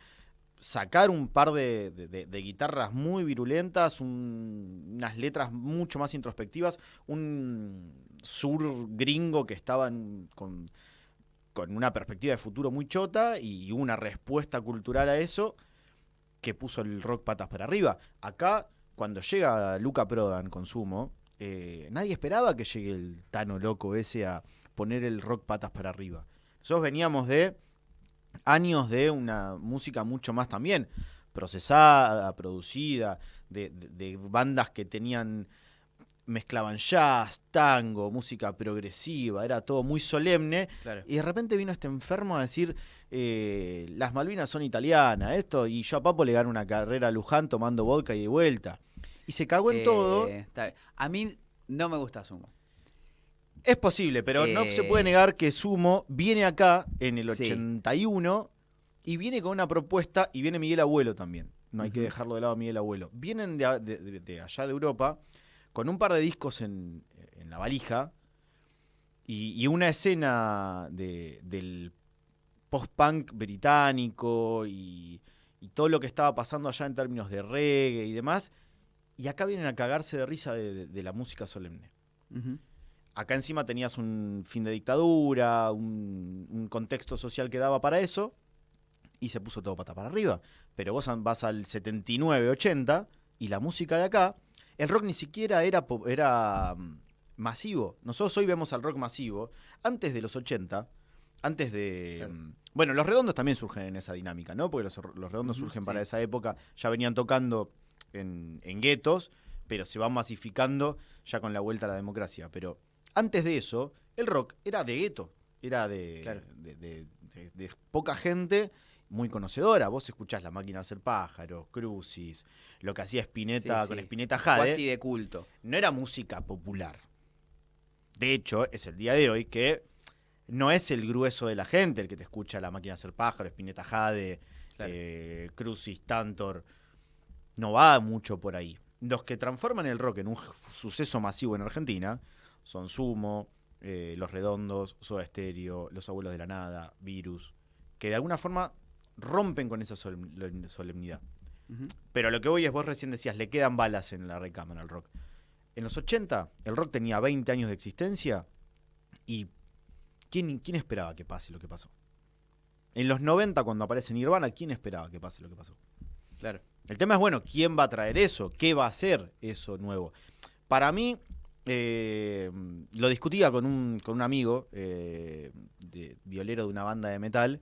sacar un par de guitarras muy virulentas, unas letras mucho más introspectivas, un sur gringo que estaba con una perspectiva de futuro muy chota y una respuesta cultural a eso que puso el rock patas para arriba. Acá, cuando llega Luca Prodan con Sumo, nadie esperaba que llegue el Tano loco ese a poner el rock patas para arriba. Nosotros veníamos de años de una música mucho más también procesada, producida, de bandas que mezclaban jazz, tango, música progresiva, era todo muy solemne. Claro. Y de repente vino este enfermo a decir, las Malvinas son italianas, esto, y yo a Papo le gano una carrera a Luján tomando vodka y de vuelta. Y se cagó en todo. Está bien. A mí no me gusta Sumo. Es posible, pero no se puede negar que Sumo viene acá en el Sí. 81 y viene con una propuesta, y viene Miguel Abuelo también. No hay que dejarlo de lado a Miguel Abuelo. Vienen de allá de Europa con un par de discos en la valija y una escena del post-punk británico y todo lo que estaba pasando allá en términos de reggae y demás. Y acá vienen a cagarse de risa de la música solemne. Uh-huh. Acá encima tenías un fin de dictadura, un contexto social que daba para eso, y se puso todo pata para arriba. Pero vos vas al 79, 80, y la música de acá, el rock ni siquiera era masivo. Nosotros hoy vemos al rock masivo. Antes de los 80, antes de... Claro. Bueno, los Redondos también surgen en esa dinámica, ¿no? Porque los Redondos surgen para Sí. esa época, ya venían tocando en guetos, pero se van masificando ya con la vuelta a la democracia. Pero antes de eso, el rock era de gueto, era Claro. de poca gente muy conocedora. Vos escuchás La Máquina de Hacer Pájaros, Crucis, lo que hacía Spinetta con Spinetta Jade. Casi de culto. No era música popular. De hecho, es el día de hoy que no es el grueso de la gente el que te escucha La Máquina de Hacer Pájaros, Spinetta Jade, Claro. Crucis, Tantor. No va mucho por ahí. Los que transforman el rock en un suceso masivo en Argentina son Sumo, Los Redondos, Soda Stereo, Los Abuelos de la Nada, Virus, que de alguna forma rompen con esa solemnidad. Uh-huh. Pero lo que voy es, vos recién decías, le quedan balas en la recámara al rock. En los 80, el rock tenía 20 años de existencia y ¿quién esperaba que pase lo que pasó? En los 90, cuando aparece Nirvana, ¿quién esperaba que pase lo que pasó? Claro. El tema es, bueno, ¿quién va a traer eso? ¿Qué va a hacer eso nuevo? Para mí, lo discutía con un amigo, violero de una banda de metal.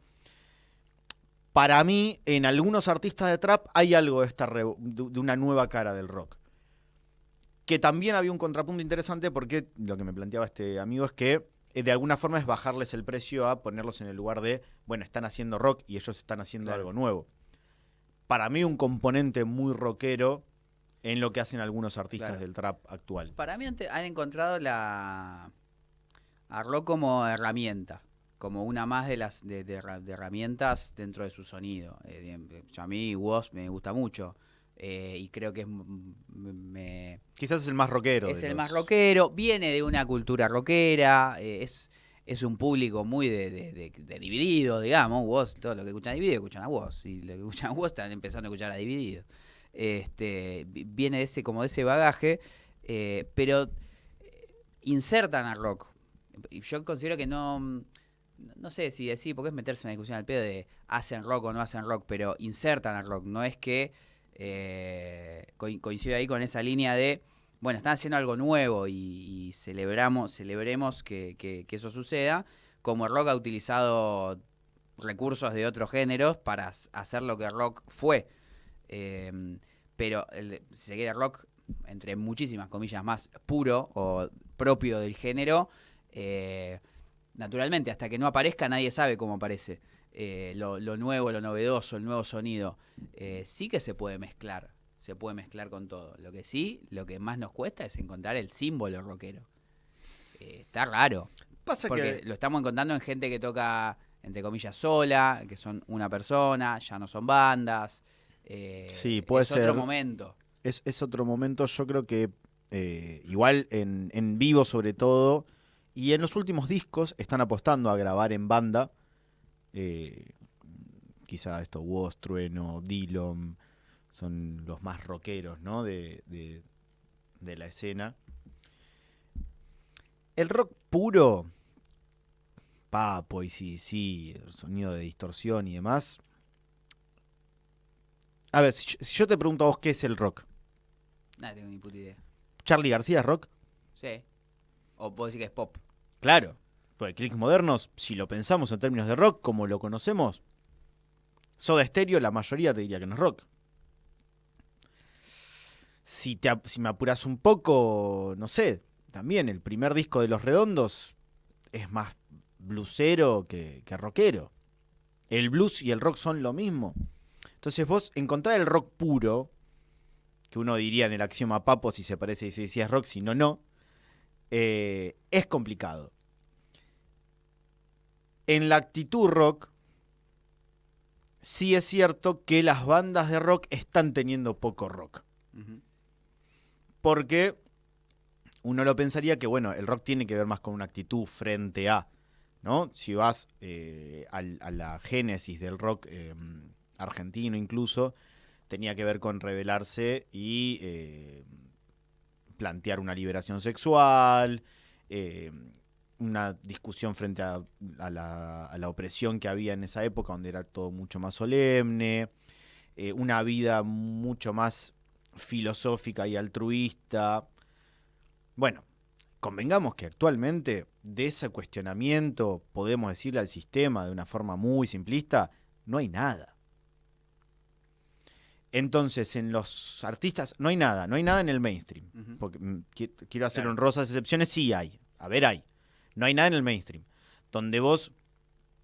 Para mí, en algunos artistas de trap hay algo de una nueva cara del rock. Que también había un contrapunto interesante porque lo que me planteaba este amigo es que de alguna forma es bajarles el precio a ponerlos en el lugar de, bueno, están haciendo rock y ellos están haciendo algo nuevo. Para mí un componente muy rockero en lo que hacen algunos artistas del trap actual. Para mí han encontrado a rock como herramienta, como una más de las de herramientas dentro de su sonido. A mí Woz me gusta mucho y creo que quizás es el más rockero. Es el más rockero, viene de una cultura rockera, es un público muy de Dividido, digamos. Woz, todo lo que escuchan a Dividido escuchan a Woz, y lo que escuchan a Woz están empezando a escuchar a Dividido. Viene de ese bagaje, pero insertan al rock. Yo considero que no sé si decir, porque es meterse en una discusión al pedo de hacen rock o no hacen rock, pero insertan al rock. No es que coincido ahí con esa línea de, bueno, están haciendo algo nuevo y celebremos que eso suceda, como el rock ha utilizado recursos de otros géneros para hacer lo que el rock fue. Pero, si se quiere, rock, entre muchísimas comillas, más puro o propio del género, naturalmente, hasta que no aparezca, nadie sabe cómo aparece. Lo nuevo, lo novedoso, el nuevo sonido. Sí que se puede mezclar con todo. Lo que más nos cuesta es encontrar el símbolo rockero. Está raro. Porque lo estamos encontrando en gente que toca, entre comillas, sola, que son una persona, ya no son bandas. Sí, puede ser. Es otro momento. Es otro momento, yo creo que igual en vivo sobre todo, y en los últimos discos están apostando a grabar en banda. Quizá esto, Woz, Trueno, Dillom, son los más rockeros, ¿no? de la escena. El rock puro, Papo y sí, el sonido de distorsión y demás. A ver, si yo te pregunto a vos qué es el rock. Nada, tengo ni puta idea. ¿Charly García es rock? Sí. O puedo decir que es pop. Claro. Porque Clicks Modernos, si lo pensamos en términos de rock, como lo conocemos, Soda Stereo, la mayoría te diría que no es rock. Si me apuras un poco, no sé, también el primer disco de Los Redondos es más bluesero que rockero. El blues y el rock son lo mismo. Entonces vos encontrar el rock puro, que uno diría en el axioma Papo si se parece y si es rock, si no, no, es complicado. En la actitud rock, sí es cierto que las bandas de rock están teniendo poco rock. Uh-huh. Porque uno lo pensaría que, bueno, el rock tiene que ver más con una actitud frente a, ¿no? Si vas a la génesis del rock argentino incluso, tenía que ver con rebelarse y plantear una liberación sexual, una discusión frente a la opresión que había en esa época, donde era todo mucho más solemne, una vida mucho más filosófica y altruista. Bueno, convengamos que actualmente de ese cuestionamiento, podemos decirle al sistema de una forma muy simplista, no hay nada. Entonces, en los artistas no hay nada en el mainstream. Uh-huh. Porque quiero hacer honrosas excepciones, sí hay. A ver, hay. No hay nada en el mainstream. Donde vos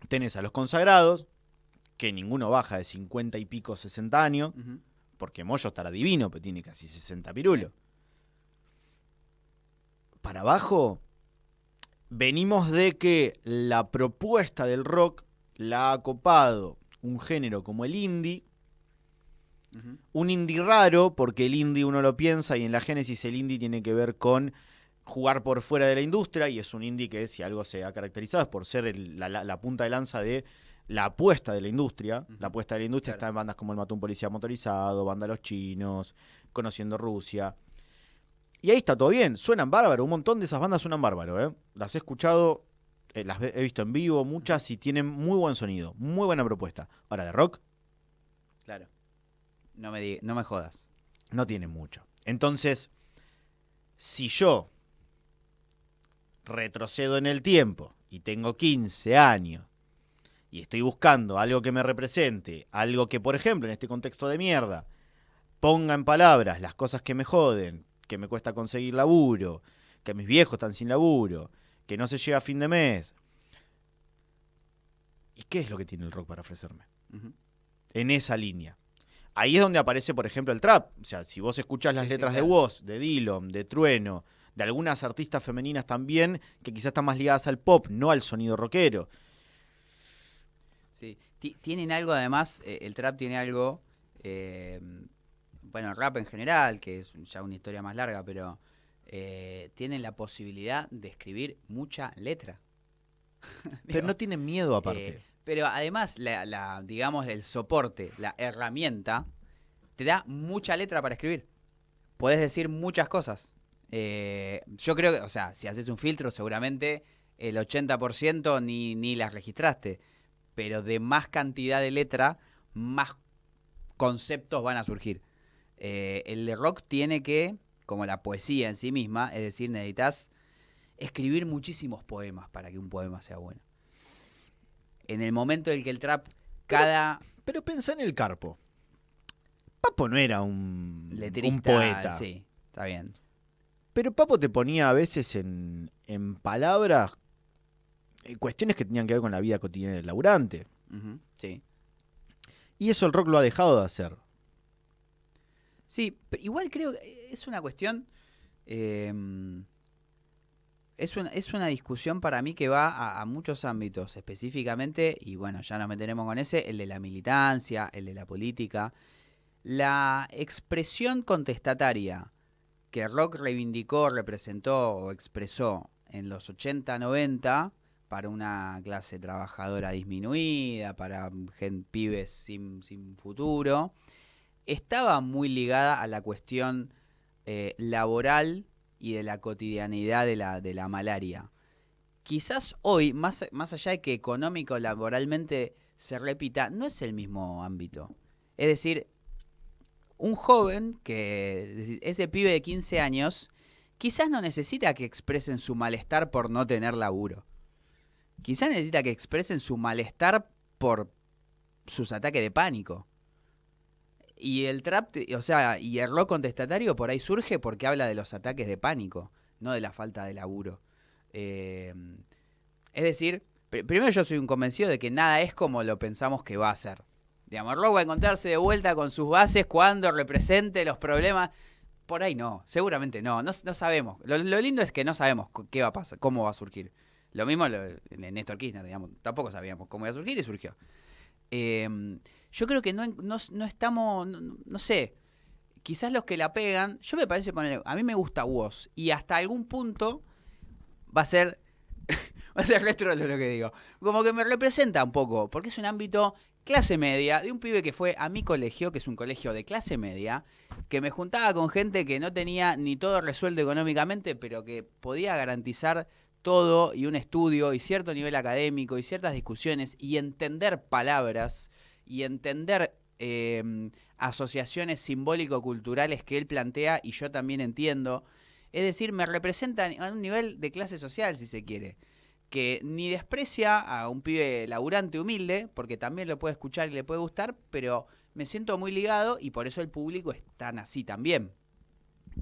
tenés a los consagrados, que ninguno baja de 50 y pico, 60 años, uh-huh. Porque Moyo estará divino, pero tiene casi 60 pirulos. Sí. Para abajo, venimos de que la propuesta del rock la ha copado un género como el indie. Uh-huh. Un indie raro, porque el indie uno lo piensa y en la génesis el indie tiene que ver con jugar por fuera de la industria, y es un indie que, si algo se ha caracterizado, es por ser la punta de lanza de la apuesta de la industria. Uh-huh. La apuesta de la industria, claro, está en bandas como El Mató un Policía Motorizado, Banda Los Chinos, Conociendo Rusia. Y ahí está todo bien, suenan bárbaro, un montón de esas bandas suenan bárbaro, ¿eh? Las he escuchado, las he visto en vivo, muchas, y tienen muy buen sonido, muy buena propuesta. Ahora, de rock, claro, no me jodas. No tienen mucho. Entonces, si yo retrocedo en el tiempo y tengo 15 años y estoy buscando algo que me represente, algo que, por ejemplo, en este contexto de mierda, ponga en palabras las cosas que me joden, que me cuesta conseguir laburo, que mis viejos están sin laburo, que no se llega a fin de mes. ¿Y qué es lo que tiene el rock para ofrecerme? Uh-huh. En esa línea. Ahí es donde aparece, por ejemplo, el trap. O sea, si vos escuchás las letras claro, de Woz, de Dillom, de Trueno, de algunas artistas femeninas también, que quizás están más ligadas al pop, no al sonido rockero. Sí, tienen algo además, el trap tiene algo, bueno, el rap en general, que es ya una historia más larga, pero tienen la posibilidad de escribir mucha letra. Pero no tienen miedo aparte. Pero además, digamos, el soporte, la herramienta, te da mucha letra para escribir. Podés decir muchas cosas. Yo creo que, o sea, si haces un filtro, seguramente el 80% ni las registraste. Pero de más cantidad de letra, más conceptos van a surgir. El de rock tiene que, como la poesía en sí misma, es decir, necesitas escribir muchísimos poemas para que un poema sea bueno. en el momento en el que el trap cada Pero pensá en el Carpo. Papo no era un letrista, poeta. sí, está bien. Pero Papo te ponía a veces en palabras cuestiones que tenían que ver con la vida cotidiana del laburante. Ujú, sí. Y eso el rock lo ha dejado de hacer. Sí, igual creo que es una cuestión, eh, es una discusión para mí que va a muchos ámbitos específicamente, y bueno, ya nos meteremos con ese, el de la militancia, el de la política. La expresión contestataria que el rock reivindicó, representó o expresó en los 80, 90 para una clase trabajadora disminuida, para pibes sin futuro, estaba muy ligada a la cuestión laboral y de la cotidianidad de la malaria. Quizás hoy, más allá de que económico, laboralmente se repita, no es el mismo ámbito. Es decir, un joven ese pibe de 15 años, quizás no necesita que expresen su malestar por no tener laburo. Quizás necesita que expresen su malestar por sus ataques de pánico. Y el trap, y el rock contestatario por ahí surge porque habla de los ataques de pánico, no de la falta de laburo. Es decir, primero yo soy un convencido de que nada es como lo pensamos que va a ser. Digamos, el rock va a encontrarse de vuelta con sus bases cuando represente los problemas. Por ahí no, seguramente no sabemos. Lo lindo es que no sabemos qué va a pasar, cómo va a surgir. Lo mismo en Néstor Kirchner, digamos, tampoco sabíamos cómo iba a surgir y surgió. Yo creo que no estamos, no sé, quizás los que la pegan, yo me parece, a mí me gusta Woz, y hasta algún punto va a ser retro lo que digo, como que me representa un poco, porque es un ámbito clase media, de un pibe que fue a mi colegio, que es un colegio de clase media, que me juntaba con gente que no tenía ni todo resuelto económicamente, pero que podía garantizar todo y un estudio y cierto nivel académico y ciertas discusiones y entender palabras y entender asociaciones simbólico-culturales que él plantea y yo también entiendo. Es decir, me representan a un nivel de clase social, si se quiere, que ni desprecia a un pibe laburante humilde, porque también lo puede escuchar y le puede gustar, pero me siento muy ligado y por eso el público es tan así también.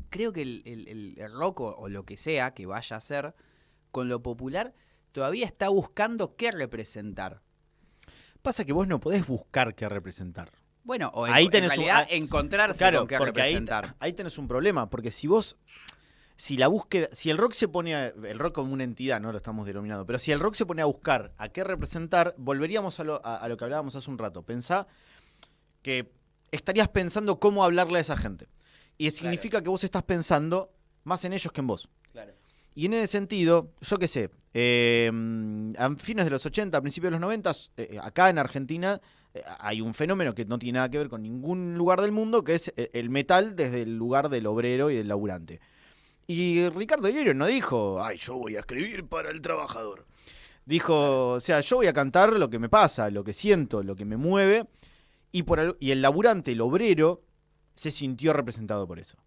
Creo que el rock o lo que sea que vaya a ser con lo popular todavía está buscando qué representar. Pasa que vos no podés buscar qué representar. Bueno, o ahí en tenés realidad encontrarse claro, con qué porque representar. Ahí tenés un problema, porque si la búsqueda, si el rock se pone el rock como una entidad, no lo estamos denominando, pero si el rock se pone a buscar a qué representar, volveríamos a lo que hablábamos hace un rato. Pensá que estarías pensando cómo hablarle a esa gente. Y significa que vos estás pensando más en ellos que en vos. Claro. Y en ese sentido, yo qué sé, a fines de los 80, a principios de los 90, acá en Argentina hay un fenómeno que no tiene nada que ver con ningún lugar del mundo, que es el metal desde el lugar del obrero y del laburante. Y Ricardo Iorio no dijo, ay, yo voy a escribir para el trabajador. Dijo, o sea, yo voy a cantar lo que me pasa, lo que siento, lo que me mueve, y el laburante, el obrero, se sintió representado por eso.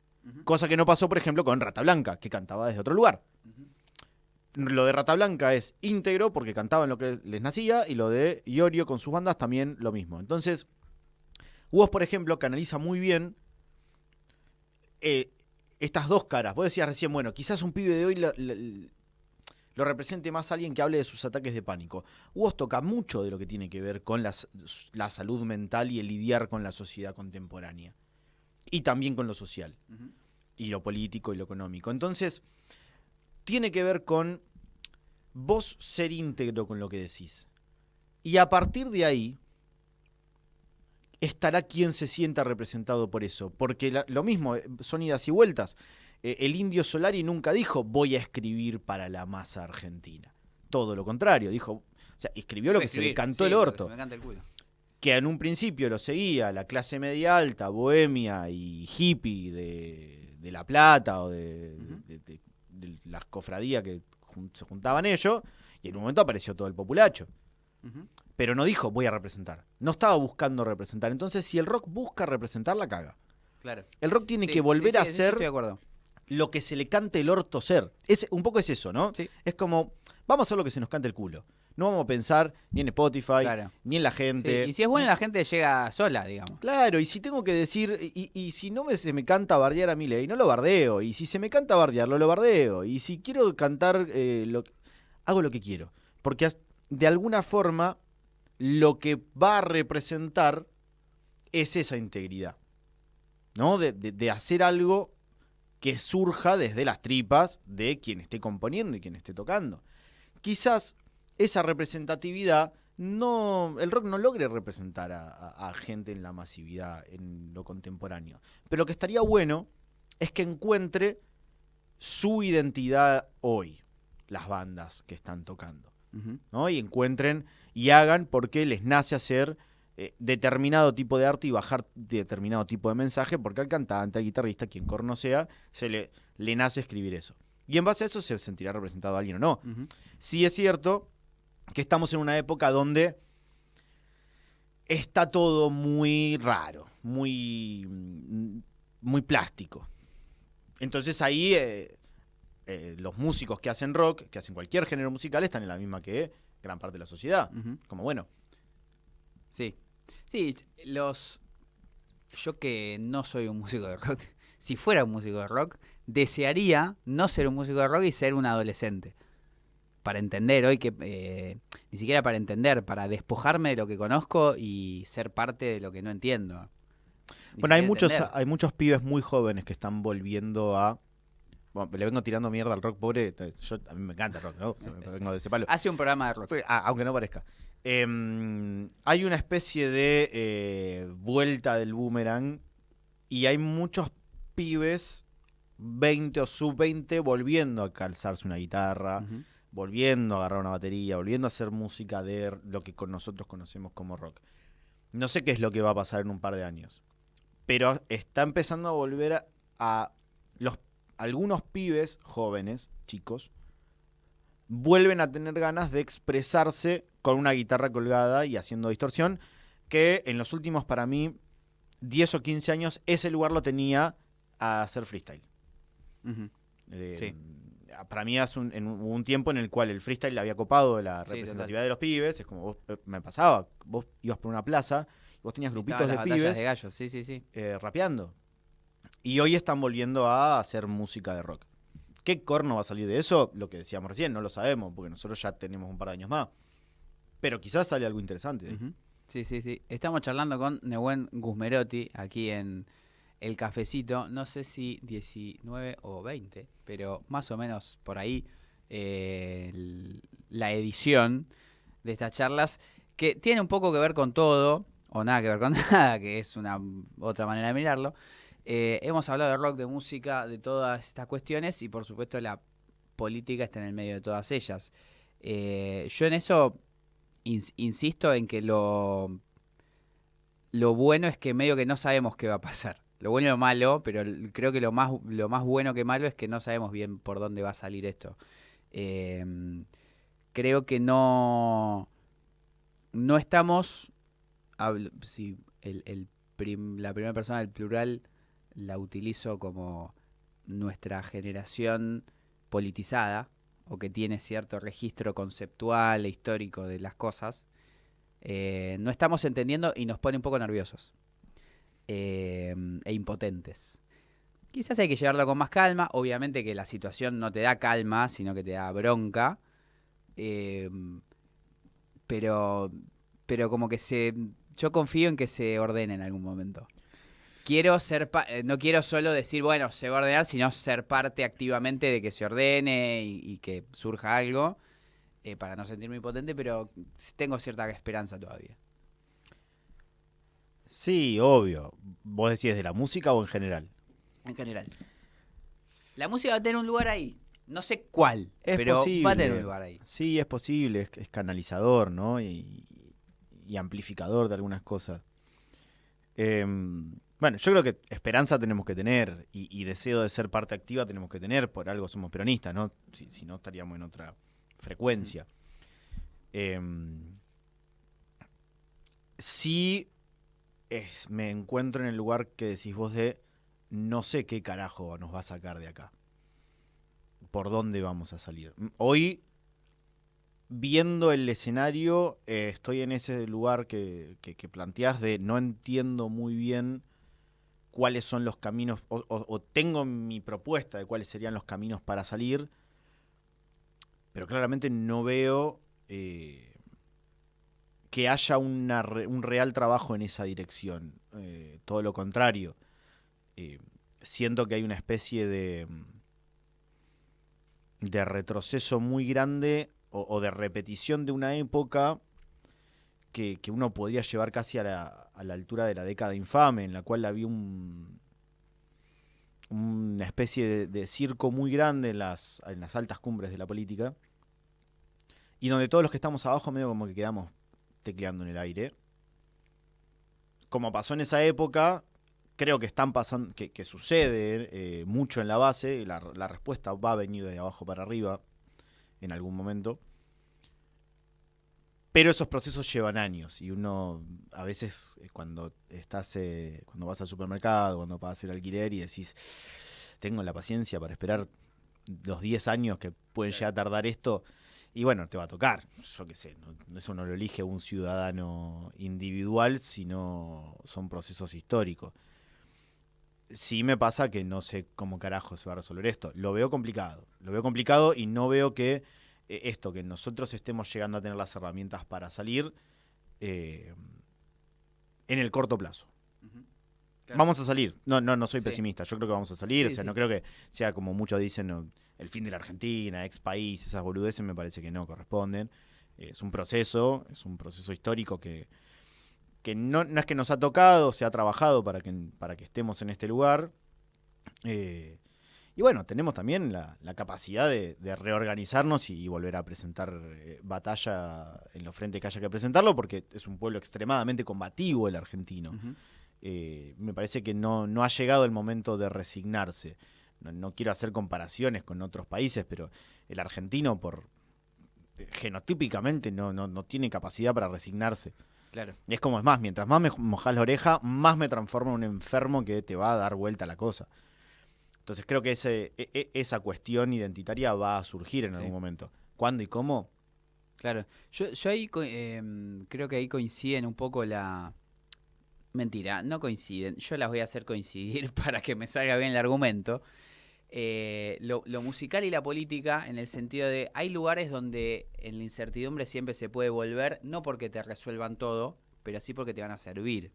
Cosa que no pasó, por ejemplo, con Rata Blanca, que cantaba desde otro lugar. Lo de Rata Blanca es íntegro porque cantaban lo que les nacía, y lo de Iorio con sus bandas también lo mismo. Entonces, Woz, por ejemplo, canaliza muy bien estas dos caras. Vos decías recién, bueno, quizás un pibe de hoy lo represente más alguien que hable de sus ataques de pánico. Woz toca mucho de lo que tiene que ver con la salud mental y el lidiar con la sociedad contemporánea. Y también con lo social. Y lo político y lo económico. Entonces, tiene que ver con vos ser íntegro con lo que decís. Y a partir de ahí, estará quien se sienta representado por eso. Porque lo mismo, son idas y vueltas. El Indio Solari nunca dijo, voy a escribir para la masa argentina. Todo lo contrario, dijo, o sea, escribió lo que se le cantó el orto. Me canta el culo. Que en un principio lo seguía la clase media alta, bohemia y hippie de La Plata o de las cofradías que se juntaban ellos, y en un momento apareció todo el populacho. Pero no dijo, voy a representar. No estaba buscando representar. Entonces, si el rock busca representar, la caga. Claro. El rock tiene que volver a ser estoy de acuerdo. lo que se le cante el orto ser. Un poco es eso, ¿no? Sí. Es como, vamos a hacer lo que se nos cante el culo. No vamos a pensar ni en Spotify, Claro. ni en la gente. Sí, y si es bueno, la gente llega sola, digamos. Claro, y si tengo que decir, y si no se me canta bardear a Milei, no lo bardeo. Y si se me canta bardearlo, lo bardeo. Y si quiero cantar, hago lo que quiero. Porque de alguna forma lo que va a representar es esa integridad, ¿no? De hacer algo que surja desde las tripas de quien esté componiendo y quien esté tocando. Quizás esa representatividad el rock no logre representar a gente en la masividad, en lo contemporáneo. Pero lo que estaría bueno es que encuentre su identidad hoy, las bandas que están tocando, ¿no? Y encuentren y hagan porque les nace hacer determinado tipo de arte y bajar determinado tipo de mensaje, porque al cantante, al guitarrista, quien corno sea, le nace escribir eso. Y en base a eso se sentirá representado alguien o no. Sí es cierto que estamos en una época donde está todo muy raro, muy plástico. Entonces ahí los músicos que hacen rock, que hacen cualquier género musical, están en la misma que gran parte de la sociedad. Como bueno. Sí. Sí, yo que no soy un músico de rock, si fuera un músico de rock, desearía no ser un músico de rock y ser un adolescente. Para entender hoy que, ni siquiera para entender, para despojarme de lo que conozco y ser parte de lo que no entiendo. Bueno, hay muchos pibes muy jóvenes que están volviendo a... Bueno, le vengo tirando mierda al rock pobre. A mí me encanta el rock, ¿no? Vengo de ese palo. Hace un programa de rock. Aunque no parezca. Hay una especie de vuelta del boomerang y hay muchos pibes, 20 o sub-20, volviendo a calzarse una guitarra, volviendo a agarrar una batería, volviendo a hacer música de lo que nosotros conocemos como rock. No sé qué es lo que va a pasar en un par de años, pero está empezando a volver a algunos pibes jóvenes, chicos, vuelven a tener ganas de expresarse con una guitarra colgada y haciendo distorsión, que en los últimos, para mí, 10 o 15 años, ese lugar lo tenía a hacer freestyle. Sí. Para mí hubo un tiempo en el cual el freestyle había copado la representatividad de los pibes. Es como vos, me pasaba, vos ibas por una plaza, vos tenías grupitos de pibes de gallos. Sí. Rapeando. Y hoy están volviendo a hacer música de rock. ¿Qué corno va a salir de eso? Lo que decíamos recién, no lo sabemos, porque nosotros ya tenemos un par de años más. Pero quizás sale algo interesante de ahí. Sí. Estamos charlando con Nehuen Gusmerotti aquí en El Cafecito. No sé si 19 o 20, pero más o menos por ahí la edición de estas charlas, que tiene un poco que ver con todo, o nada que ver con nada, que es una otra manera de mirarlo. Hemos hablado de rock, de música, de todas estas cuestiones y por supuesto la política está en el medio de todas ellas. Yo en eso insisto en que lo bueno es que medio que no sabemos qué va a pasar. Lo bueno y lo malo, pero creo que lo más bueno que malo es que no sabemos bien por dónde va a salir esto. Creo que no estamos... Si la primera persona del plural la utilizo como nuestra generación politizada o que tiene cierto registro conceptual e histórico de las cosas, no estamos entendiendo y nos pone un poco nerviosos e impotentes. Quizás hay que llevarlo con más calma. Obviamente que la situación no te da calma, sino que te da bronca. Pero como que yo confío en que se ordene en algún momento. No quiero solo decir, bueno, se va a ordenar, sino ser parte activamente de que se ordene y que surja algo, para no sentirme impotente, pero tengo cierta esperanza todavía. Sí, obvio. ¿Vos decís de la música o en general? En general. La música va a tener un lugar ahí. No sé cuál, pero posible. Va a tener un lugar ahí. Sí, es posible. Es canalizador, ¿no? Y amplificador de algunas cosas. Bueno, yo creo que esperanza tenemos que tener y deseo de ser parte activa tenemos que tener. Por algo somos peronistas, ¿no? Si no, estaríamos en otra frecuencia. Sí, me encuentro en el lugar que decís vos de no sé qué carajo nos va a sacar de acá. ¿Por dónde vamos a salir? Hoy viendo el escenario, estoy en ese lugar que planteás de no entiendo muy bien cuáles son los caminos, o tengo mi propuesta de cuáles serían los caminos para salir, pero claramente no veo que haya un real trabajo en esa dirección. Todo lo contrario. Siento que hay una especie de retroceso muy grande o de repetición de una época que uno podría llevar casi a la altura de la década infame, en la cual había una especie de circo muy grande en las altas cumbres de la política, y donde todos los que estamos abajo medio como que quedamos tecleando en el aire. Como pasó en esa época, creo que están pasando, que sucede mucho en la base. La respuesta va a venir de abajo para arriba en algún momento. Pero esos procesos llevan años y uno a veces cuando vas al supermercado, cuando vas a hacer alquiler y decís, tengo la paciencia para esperar los 10 años que pueden llegar a tardar esto, y bueno, te va a tocar. Yo qué sé, eso no lo elige un ciudadano individual, sino son procesos históricos. Sí me pasa que no sé cómo carajo se va a resolver esto. Lo veo complicado y no veo que esto, que nosotros estemos llegando a tener las herramientas para salir en el corto plazo. Uh-huh. Claro. Vamos a salir. No soy Sí. pesimista. Yo creo que vamos a salir. Sí, O sea, sí. no creo que sea como muchos dicen el fin de la Argentina, ex país, esas boludeces me parece que no corresponden. Es un proceso histórico que no es que nos ha tocado, se ha trabajado para que estemos en este lugar. Y bueno, tenemos también la capacidad de reorganizarnos y volver a presentar batalla en los frentes que haya que presentarlo, porque es un pueblo extremadamente combativo el argentino. Uh-huh. Me parece que no ha llegado el momento de resignarse. No quiero hacer comparaciones con otros países, pero el argentino genotípicamente no tiene capacidad para resignarse. Claro. Y es como, es más, mientras más me mojás la oreja, más me transformo en un enfermo que te va a dar vuelta la cosa. Entonces creo que esa cuestión identitaria va a surgir en algún momento. ¿Cuándo y cómo? Claro. Yo ahí creo que ahí coinciden un poco la... Mentira, no coinciden. Yo las voy a hacer coincidir para que me salga bien el argumento. Lo musical y la política, en el sentido de hay lugares donde en la incertidumbre siempre se puede volver, no porque te resuelvan todo, pero sí porque te van a servir.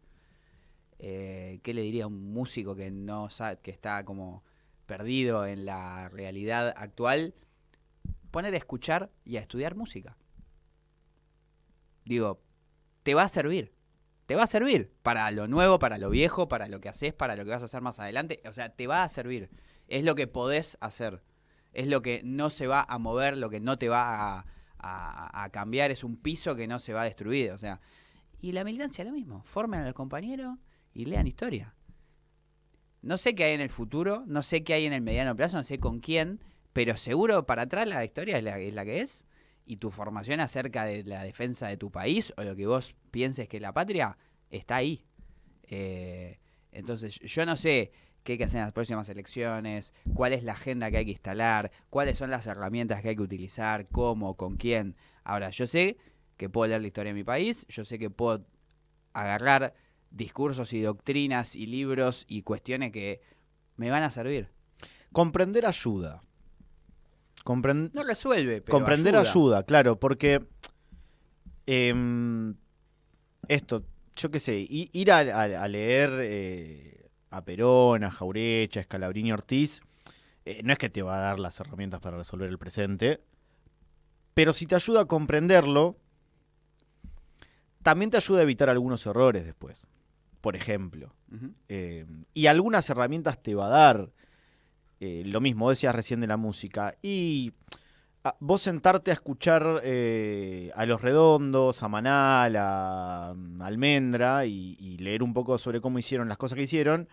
¿Qué le diría a un músico que no sabe, que está como perdido en la realidad actual? Poner a escuchar y a estudiar música. Digo, te va a servir. Te va a servir para lo nuevo, para lo viejo, para lo que haces, para lo que vas a hacer más adelante. O sea, te va a servir. Es lo que podés hacer. Es lo que no se va a mover, lo que no te va a cambiar. Es un piso que no se va a destruir. O sea, y la militancia lo mismo. Formen a los compañeros y lean historia. No sé qué hay en el futuro, no sé qué hay en el mediano plazo, no sé con quién, pero seguro para atrás la historia es la que es. Y tu formación acerca de la defensa de tu país o lo que vos pienses que es la patria está ahí. Entonces, yo no sé qué hay que hacer en las próximas elecciones, cuál es la agenda que hay que instalar, cuáles son las herramientas que hay que utilizar, cómo, con quién. Ahora, yo sé que puedo leer la historia de mi país, yo sé que puedo agarrar discursos y doctrinas y libros y cuestiones que me van a servir. Comprender ayuda. No resuelve, pero comprender ayuda, claro, porque esto, yo qué sé, ir a leer a Perón, a Jaureche, a Scalabrini Ortiz, no es que te va a dar las herramientas para resolver el presente, pero si te ayuda a comprenderlo, también te ayuda a evitar algunos errores después, por ejemplo. Uh-huh. Y algunas herramientas te va a dar. Lo mismo, decías recién de la música. Y vos sentarte a escuchar a Los Redondos, a Manal, a Almendra y leer un poco sobre cómo hicieron las cosas que hicieron,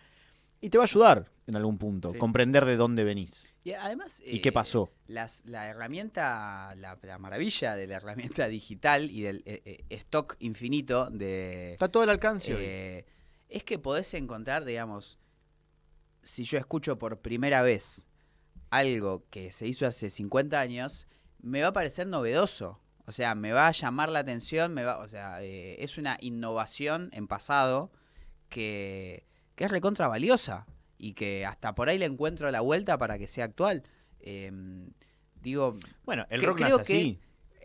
y te va a ayudar en algún punto, Sí. comprender de dónde venís. Y además, ¿Y qué pasó? La herramienta, la maravilla de la herramienta digital y del stock infinito de... Está todo al alcance hoy. Es que podés encontrar, digamos, si yo escucho por primera vez algo que se hizo hace 50 años, me va a parecer novedoso. O sea, me va a llamar la atención, o sea, es una innovación en pasado que es recontra valiosa y que hasta por ahí le encuentro la vuelta para que sea actual. Digo, Bueno, el que rock nace creo que así.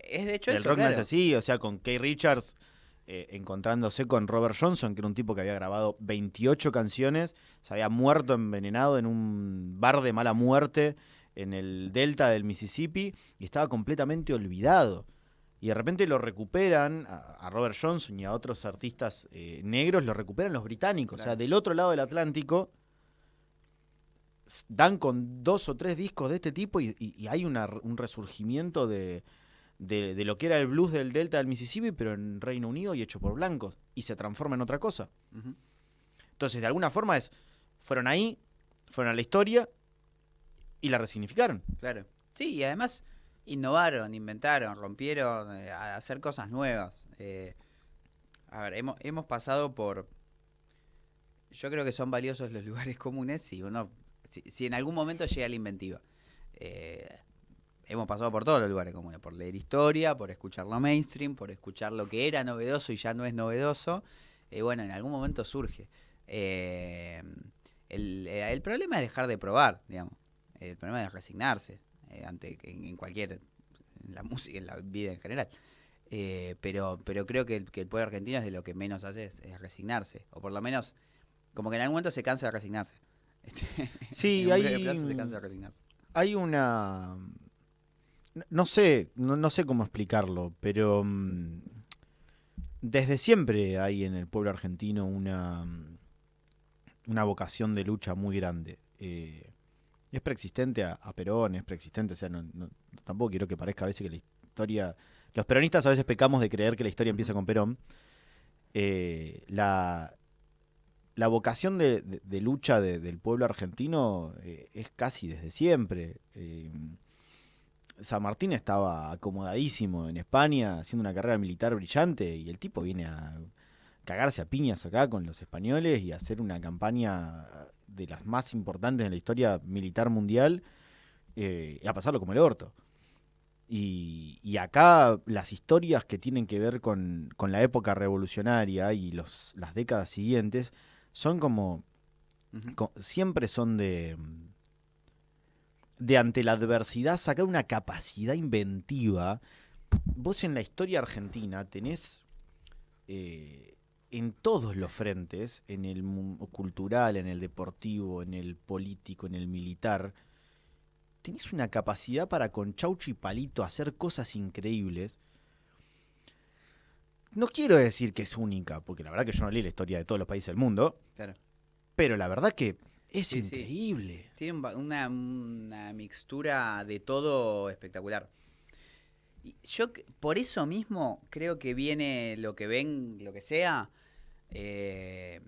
es de hecho El eso, rock nace claro. así, o sea, con Keith Richards encontrándose con Robert Johnson, que era un tipo que había grabado 28 canciones, se había muerto envenenado en un bar de mala muerte en el delta del Mississippi y estaba completamente olvidado. Y de repente lo recuperan a Robert Johnson y a otros artistas negros, lo recuperan los británicos. Claro. O sea, del otro lado del Atlántico dan con 2 o 3 discos de este tipo y hay un resurgimiento de lo que era el blues del delta del Mississippi, pero en Reino Unido y hecho por blancos. Y se transforma en otra cosa. Ujú. Entonces, de alguna forma fueron ahí, fueron a la historia y la resignificaron. Claro. Sí, y además innovaron, inventaron, rompieron, a hacer cosas nuevas. A ver, hemos pasado por... Yo creo que son valiosos los lugares comunes si en algún momento llega la inventiva. Eh, Hemos pasado por todos los lugares comunes, por leer historia, por escuchar lo mainstream, por escuchar lo que era novedoso y ya no es novedoso. Bueno, en algún momento surge. Eh, el problema es dejar de probar, digamos. El problema es resignarse en cualquier, en la música, en la vida en general. Pero creo que el pueblo argentino es de lo que menos hace es resignarse. O por lo menos, como que en algún momento se cansa de resignarse. Sí, En un breve plazo se cansa de resignarse. hay una... No sé, no sé cómo explicarlo, pero desde siempre hay en el pueblo argentino una vocación de lucha muy grande. Es preexistente a Perón, es preexistente, o sea, tampoco quiero que parezca a veces que la historia... Los peronistas a veces pecamos de creer que la historia empieza con Perón. La vocación de lucha del pueblo argentino es casi desde siempre. San Martín estaba acomodadísimo en España, haciendo una carrera militar brillante, y el tipo viene a cagarse a piñas acá con los españoles y a hacer una campaña de las más importantes en la historia militar mundial, y a pasarlo como el orto. Y acá las historias que tienen que ver con la época revolucionaria y las décadas siguientes son como... Ujú. siempre son de ante la adversidad sacar una capacidad inventiva. Vos en la historia argentina tenés en todos los frentes, en el cultural, en el deportivo, en el político, en el militar, tenés una capacidad para con chaucho y palito hacer cosas increíbles. No quiero decir que es única, porque la verdad que yo no leí la historia de todos los países del mundo, Claro. pero la verdad que es Sí, sí. increíble. Tiene una mixtura de todo espectacular. Y por eso mismo creo que viene lo que ven, lo que sea, eh,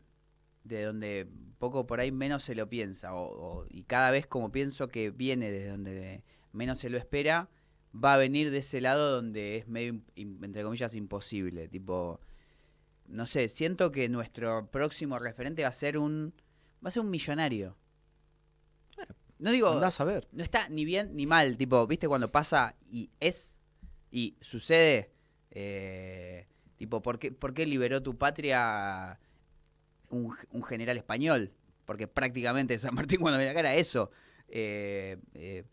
de donde poco por ahí menos se lo piensa. Y cada vez como pienso que viene desde donde menos se lo espera, va a venir de ese lado donde es medio, entre comillas, imposible. Tipo, no sé, siento que nuestro próximo referente va a ser un millonario. No digo, Andás a ver. no está ni bien ni mal, tipo, ¿viste cuando pasa y sucede? Tipo, ¿por qué liberó tu patria un general español? Porque prácticamente San Martín cuando viene acá era eso. Eh, eh,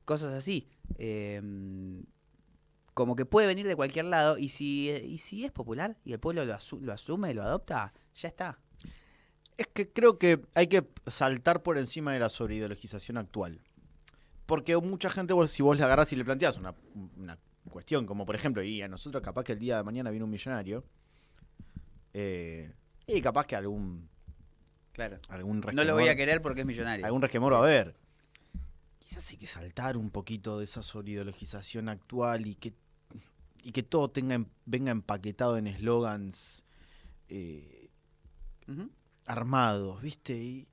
Cosas así. Como que puede venir de cualquier lado y si es popular y el pueblo lo asume, lo adopta, ya está. Es que creo que hay que saltar por encima de la sobreideologización actual. Porque mucha gente, si vos le agarrás y le planteás una cuestión, como por ejemplo, y a nosotros capaz que el día de mañana viene un millonario, y capaz que algún Claro. No lo voy a resquemor, querer porque es millonario. algún resquemor va a haber. Quizás hay que saltar un poquito de esa sobreideologización actual y que todo venga empaquetado en eslogans Ujú. armados, ¿viste? Y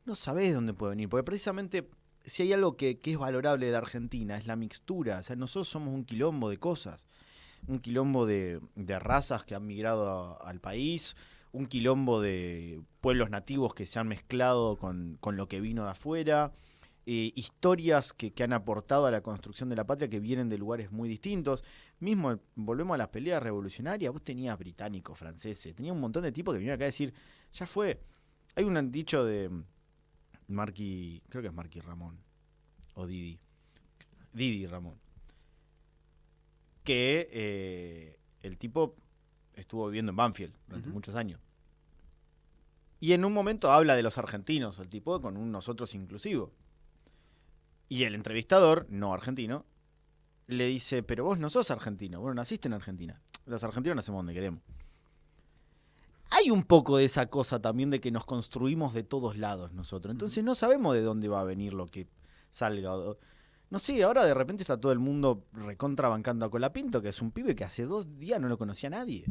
no sabés dónde puede venir. Porque precisamente, si hay algo que es valorable de la Argentina, es la mixtura. O sea, nosotros somos un quilombo de cosas. Un quilombo de razas que han migrado al país. Un quilombo de pueblos nativos que se han mezclado con lo que vino de afuera. historias que han aportado a la construcción de la patria que vienen de lugares muy distintos. Mismo, volvemos a las peleas revolucionarias, vos tenías británicos, franceses, tenías un montón de tipos que vinieron acá a decir, ya fue. Hay un dicho de Marquis, creo que es Marquis Ramón, o Didi Ramón, que el tipo estuvo viviendo en Banfield durante muchos años. Y en un momento habla de los argentinos, el tipo, con un nosotros inclusivo. Y el entrevistador, no argentino, le dice, pero vos no sos argentino, vos no naciste en Argentina. Los argentinos nacemos donde queremos. Hay un poco de esa cosa también de que nos construimos de todos lados nosotros. Entonces no sabemos de dónde va a venir lo que salga. No sé, ahora de repente está todo el mundo recontrabancando a Colapinto, que es un pibe que hace 2 días no lo conocía nadie.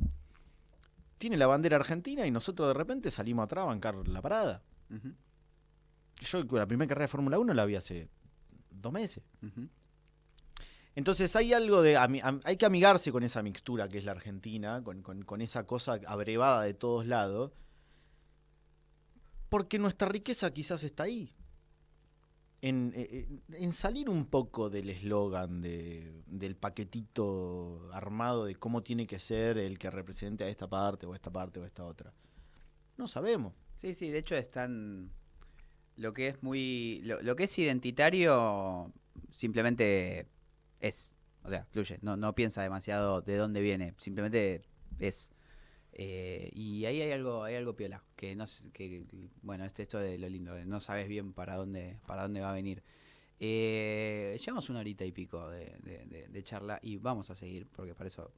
Tiene la bandera argentina y nosotros de repente salimos atrás a bancar la parada. Yo la primera carrera de Fórmula 1 la vi hace 2 meses. Entonces hay algo de... hay que amigarse con esa mixtura que es la Argentina, con esa cosa abrevada de todos lados, porque nuestra riqueza quizás está ahí. En salir un poco del eslogan del paquetito armado de cómo tiene que ser el que represente a esta parte o esta otra. No sabemos. Sí, de hecho están... Lo que es muy... Lo que es identitario simplemente es. O sea, fluye. No piensa demasiado de dónde viene. Simplemente es. Y ahí hay algo piola. Que no sé, bueno, esto de lo lindo, de no sabes bien para dónde va a venir. Llevamos 1 horita y pico de charla y vamos a seguir, porque para eso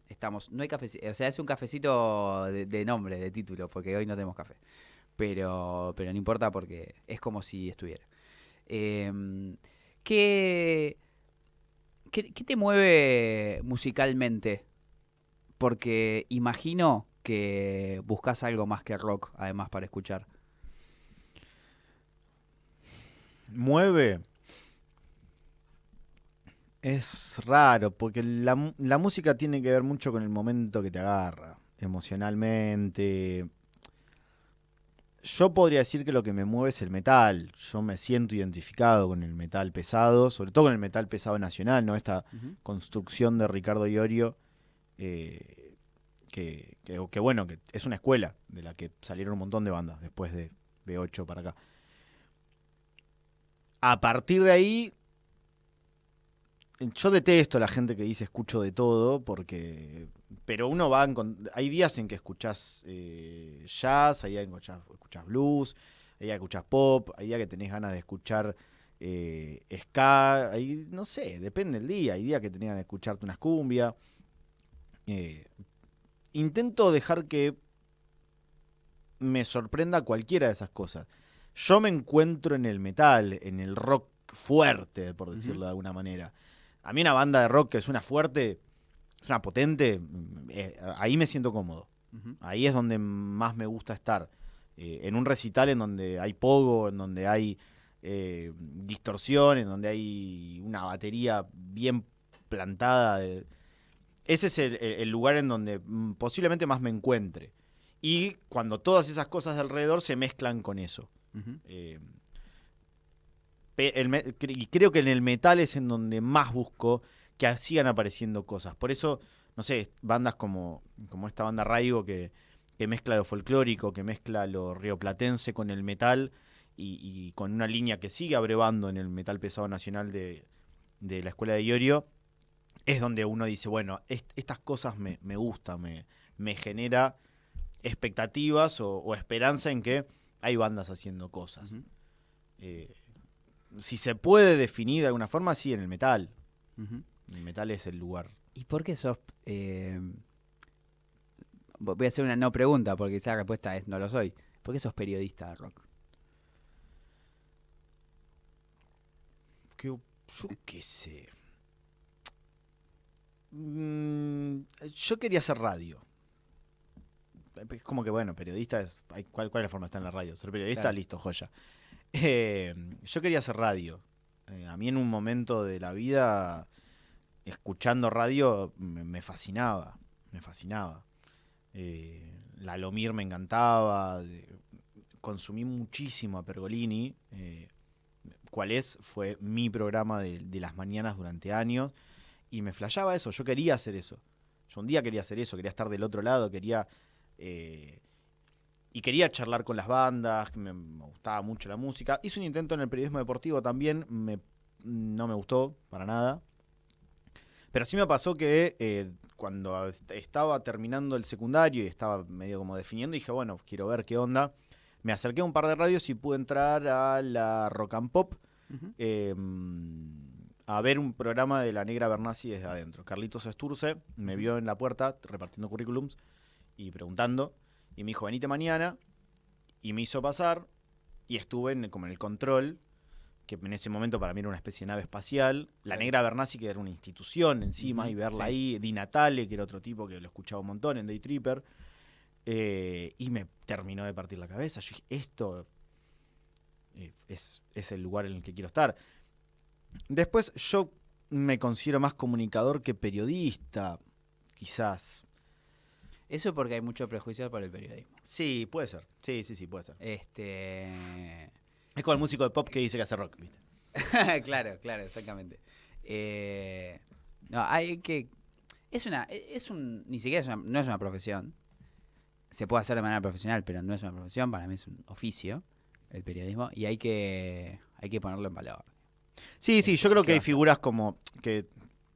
estamos. No hay cafecito, o sea, es un cafecito de nombre, de título, porque hoy no tenemos café. Pero no importa porque es como si estuviera. ¿Qué, qué te mueve musicalmente? Porque imagino que buscas algo más que rock, además, para escuchar. Mueve. Es raro, porque la música tiene que ver mucho con el momento que te agarra, emocionalmente. Yo podría decir que lo que me mueve es el metal. Yo me siento identificado con el metal pesado, sobre todo con el metal pesado nacional, ¿no? Esta construcción de Ricardo Iorio, que bueno, que es una escuela de la que salieron un montón de bandas después de B8 para acá. A partir de ahí, yo detesto a la gente que dice escucho de todo, pero uno va hay días en que escuchás jazz, hay días en que escuchás blues, hay días que escuchás pop, hay días que tenés ganas de escuchar ska, no sé, depende del día, hay días que tenés ganas de escucharte unas cumbias. Intento dejar que me sorprenda cualquiera de esas cosas. Yo me encuentro en el metal, en el rock fuerte, por decirlo de alguna manera. A mí una banda de rock que es una fuerte, es una potente, ahí me siento cómodo. Ahí es donde más me gusta estar. En un recital en donde hay pogo, en donde hay distorsión, en donde hay una batería bien plantada. Ese es el lugar en donde posiblemente más me encuentre. Y cuando todas esas cosas de alrededor se mezclan con eso. Y creo que en el metal es en donde más busco que sigan apareciendo cosas. Por eso, no sé, bandas como esta banda Raigo que mezcla lo folclórico, que mezcla lo rioplatense con el metal y con una línea que sigue abrevando en el metal pesado nacional de la escuela de Iorio, es donde uno dice, bueno, estas cosas me gustan, me genera expectativas o esperanza en que hay bandas haciendo cosas. Si se puede definir de alguna forma, sí, en el metal. El metal es el lugar. ¿Y por qué sos...? Voy a hacer una no pregunta, porque esa respuesta es no lo soy. ¿Por qué sos periodista de rock? Yo qué sé. Yo quería hacer radio. Es como que, bueno, periodista es... ¿Cuál es la forma de estar en la radio? Ser periodista, claro. Listo, joya. Yo quería hacer radio. A mí en un momento de la vida, escuchando radio, me fascinaba. Me fascinaba. La Lomir me encantaba. Consumí muchísimo a Pergolini. cuál es, fue mi programa de las mañanas durante años, y me flasheaba eso, yo quería hacer eso. Yo un día quería hacer eso, quería estar del otro lado, y quería charlar con las bandas, me gustaba mucho la música. Hice un intento en el periodismo deportivo también, no me gustó para nada. Pero sí me pasó que cuando estaba terminando el secundario y estaba medio como definiendo, dije, bueno, quiero ver qué onda. Me acerqué a un par de radios y pude entrar a la Rock and Pop a ver un programa de la Negra Bernasi desde adentro. Carlitos Esturce me vio en la puerta repartiendo currículums y preguntando. Y me dijo, venite mañana. Y me hizo pasar y estuve como en el control, que en ese momento para mí era una especie de nave espacial. La Negra Bernasi, que era una institución encima, y verla ahí. Di Natale, que era otro tipo que lo escuchaba un montón en Day Tripper. Y me terminó de partir la cabeza. Yo dije, esto es el lugar en el que quiero estar. Después yo me considero más comunicador que periodista, quizás. Eso porque hay mucho prejuicio por el periodismo. Sí, puede ser. Sí, puede ser. Es como el músico de pop que dice que hace rock, ¿viste? claro, exactamente. No, hay que... ni siquiera no es una profesión. Se puede hacer de manera profesional, pero no es una profesión. Para mí es un oficio, el periodismo, y hay que ponerlo en valor. Sí, yo creo que hay figuras como que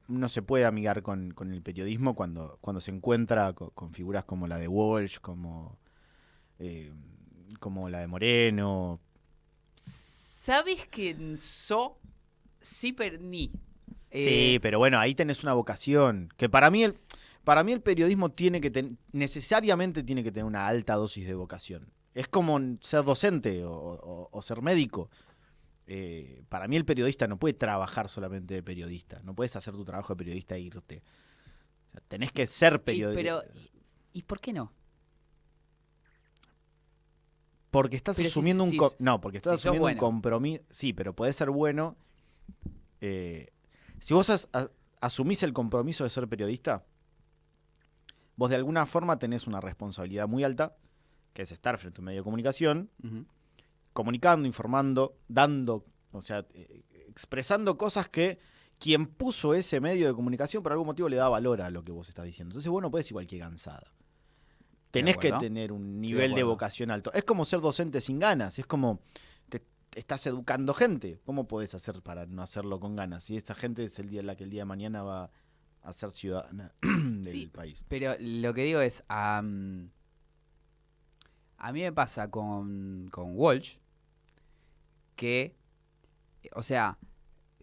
uno se puede amigar con el periodismo cuando se encuentra con figuras como la de Walsh, como la de Moreno. ¿Sabes que sí, pero ni? Sí, pero bueno, ahí tenés una vocación. Que para mí el periodismo necesariamente tiene que tener una alta dosis de vocación. Es como ser docente o ser médico. Para mí el periodista no puede trabajar solamente de periodista. No puedes hacer tu trabajo de periodista e irte. O sea, tenés que ser periodista. ¿Y por qué no? Porque estás asumiendo porque estás asumiendo un compromiso. Sí, pero podés ser bueno. Si vos asumís el compromiso de ser periodista, vos de alguna forma tenés una responsabilidad muy alta, que es estar frente a un medio de comunicación, comunicando, informando, dando, o sea, expresando cosas que quien puso ese medio de comunicación por algún motivo le da valor a lo que vos estás diciendo. Entonces vos no podés decir cualquier gansada. Tenés que tener un nivel de vocación alto. Es como ser docente sin ganas, es como estás educando gente. ¿Cómo podés hacer para no hacerlo con ganas? Si esa gente es el día de mañana va a ser ciudadana del país. Pero lo que digo es, a mí me pasa con Walsh que, o sea,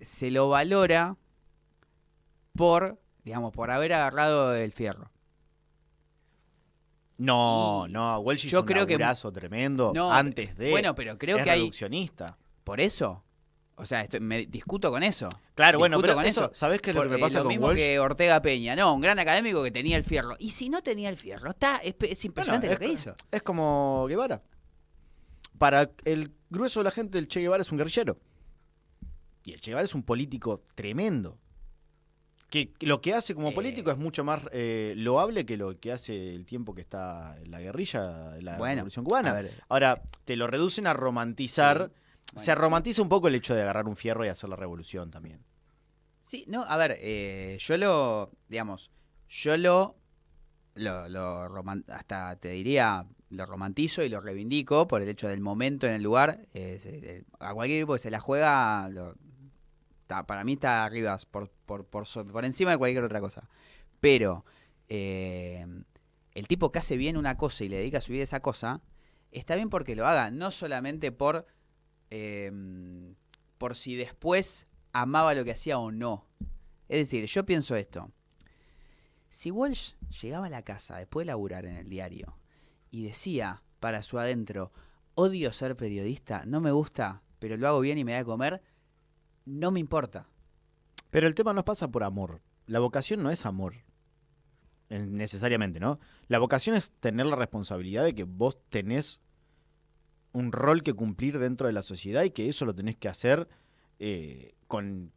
se lo valora por haber agarrado el fierro. No, Walsh hizo un laburazo tremendo antes de... Bueno, pero creo que hay... reduccionista. ¿Por eso? O sea, me discuto con eso. Claro, bueno, pero eso, ¿sabés qué es lo que me pasa con Walsh? Lo mismo que Ortega Peña. No, un gran académico que tenía el fierro. Y si no tenía el fierro, es impresionante lo que hizo. Es como Guevara. Para el grueso de la gente, el Che Guevara es un guerrillero. Y el Che Guevara es un político tremendo. Que lo que hace como político es mucho más loable que lo que hace el tiempo que está en la guerrilla, en la Revolución Cubana. Ahora, te lo reducen a romantizar. Sí. Se romantiza un poco el hecho de agarrar un fierro y hacer la revolución también. Sí, no, a ver, hasta te diría, lo romantizo y lo reivindico por el hecho del momento en el lugar. A cualquier equipo que se la juega, para mí está arriba, por encima de cualquier otra cosa. Pero el tipo que hace bien una cosa y le dedica su vida a esa cosa, está bien porque lo haga, no solamente por si después amaba lo que hacía o no. Es decir, yo pienso esto. Si Walsh llegaba a la casa después de laburar en el diario y decía para su adentro, odio ser periodista, no me gusta, pero lo hago bien y me da de comer, no me importa. Pero el tema no pasa por amor. La vocación no es amor, necesariamente, ¿no? La vocación es tener la responsabilidad de que vos tenés un rol que cumplir dentro de la sociedad y que eso lo tenés que hacer con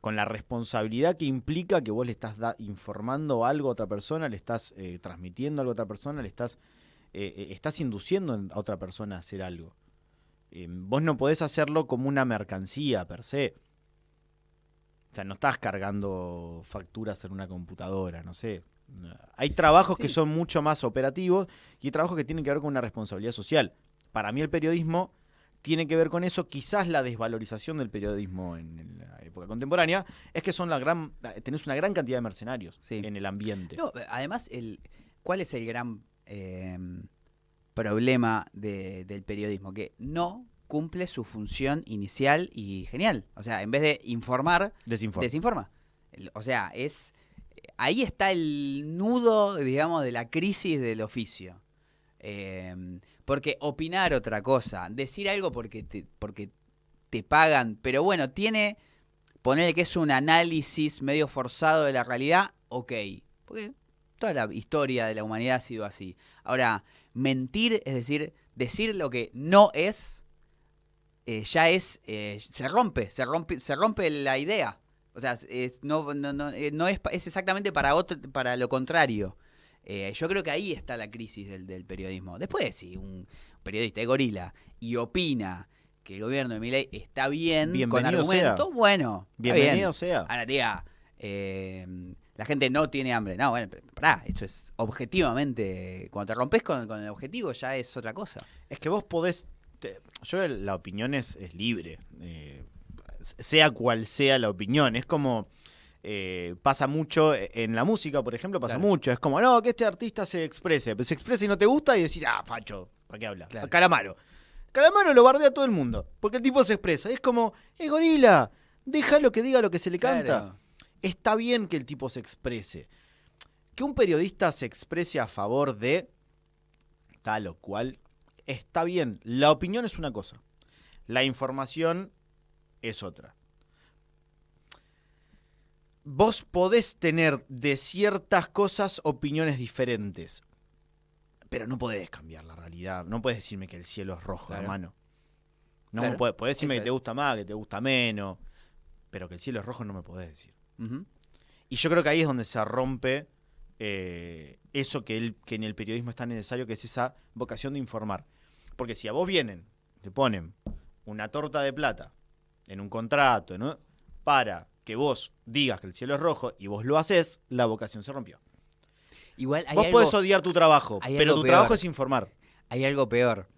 la responsabilidad que implica que vos le estás informando algo a otra persona, le estás transmitiendo algo a otra persona, le estás induciendo a otra persona a hacer algo. vos no podés hacerlo como una mercancía per se. O sea, no estás cargando facturas en una computadora, no sé. Hay trabajos que son mucho más operativos y hay trabajos que tienen que ver con una responsabilidad social. Para mí el periodismo tiene que ver con eso. Quizás la desvalorización del periodismo en la época contemporánea es que tenés una gran cantidad de mercenarios en el ambiente. No, además, ¿cuál es el gran problema del periodismo? Que no cumple su función inicial y genial. O sea, en vez de informar, desinforma. O sea, ahí está el nudo, digamos, de la crisis del oficio. Porque opinar otra cosa, decir algo porque te pagan, pero bueno, ponerle que es un análisis medio forzado de la realidad, ok. Porque toda la historia de la humanidad ha sido así. Ahora, mentir, es decir lo que no es, ya se rompe la idea. O sea, no es exactamente para lo contrario. Yo creo que ahí está la crisis del periodismo. Después, si un periodista es gorila y opina que el gobierno de Milei está bien, con argumentos, bueno, bienvenido sea. Ahora, tía, la gente no tiene hambre. No, bueno, pará, esto es objetivamente, cuando te rompes con el objetivo ya es otra cosa. Es que vos podés, la opinión es libre, sea cual sea la opinión. Es como, pasa mucho en la música, por ejemplo, mucho. Es como, no, que este artista se exprese. Pero se expresa y no te gusta y decís, facho, ¿para qué hablas? Claro. Calamaro lo bardea a todo el mundo, porque el tipo se expresa. Es como, gorila, déjalo que diga lo que se le canta. Claro. Está bien que el tipo se exprese. Que un periodista se exprese a favor de tal o cual, está bien. La opinión es una cosa. La información es otra. Vos podés tener de ciertas cosas opiniones diferentes, pero no podés cambiar la realidad. No podés decirme que el cielo es rojo, hermano. No me podés decirme que te gusta más, que te gusta menos, pero que el cielo es rojo no me podés decir. Uh-huh. Y yo creo que ahí es donde se rompe eso que en el periodismo es tan necesario, que es esa vocación de informar. Porque si a vos te ponen una torta de plata en un contrato, ¿no?, para que vos digas que el cielo es rojo y vos lo haces, la vocación se rompió. Igual vos podés odiar tu trabajo, pero tu trabajo es informar. Hay algo peor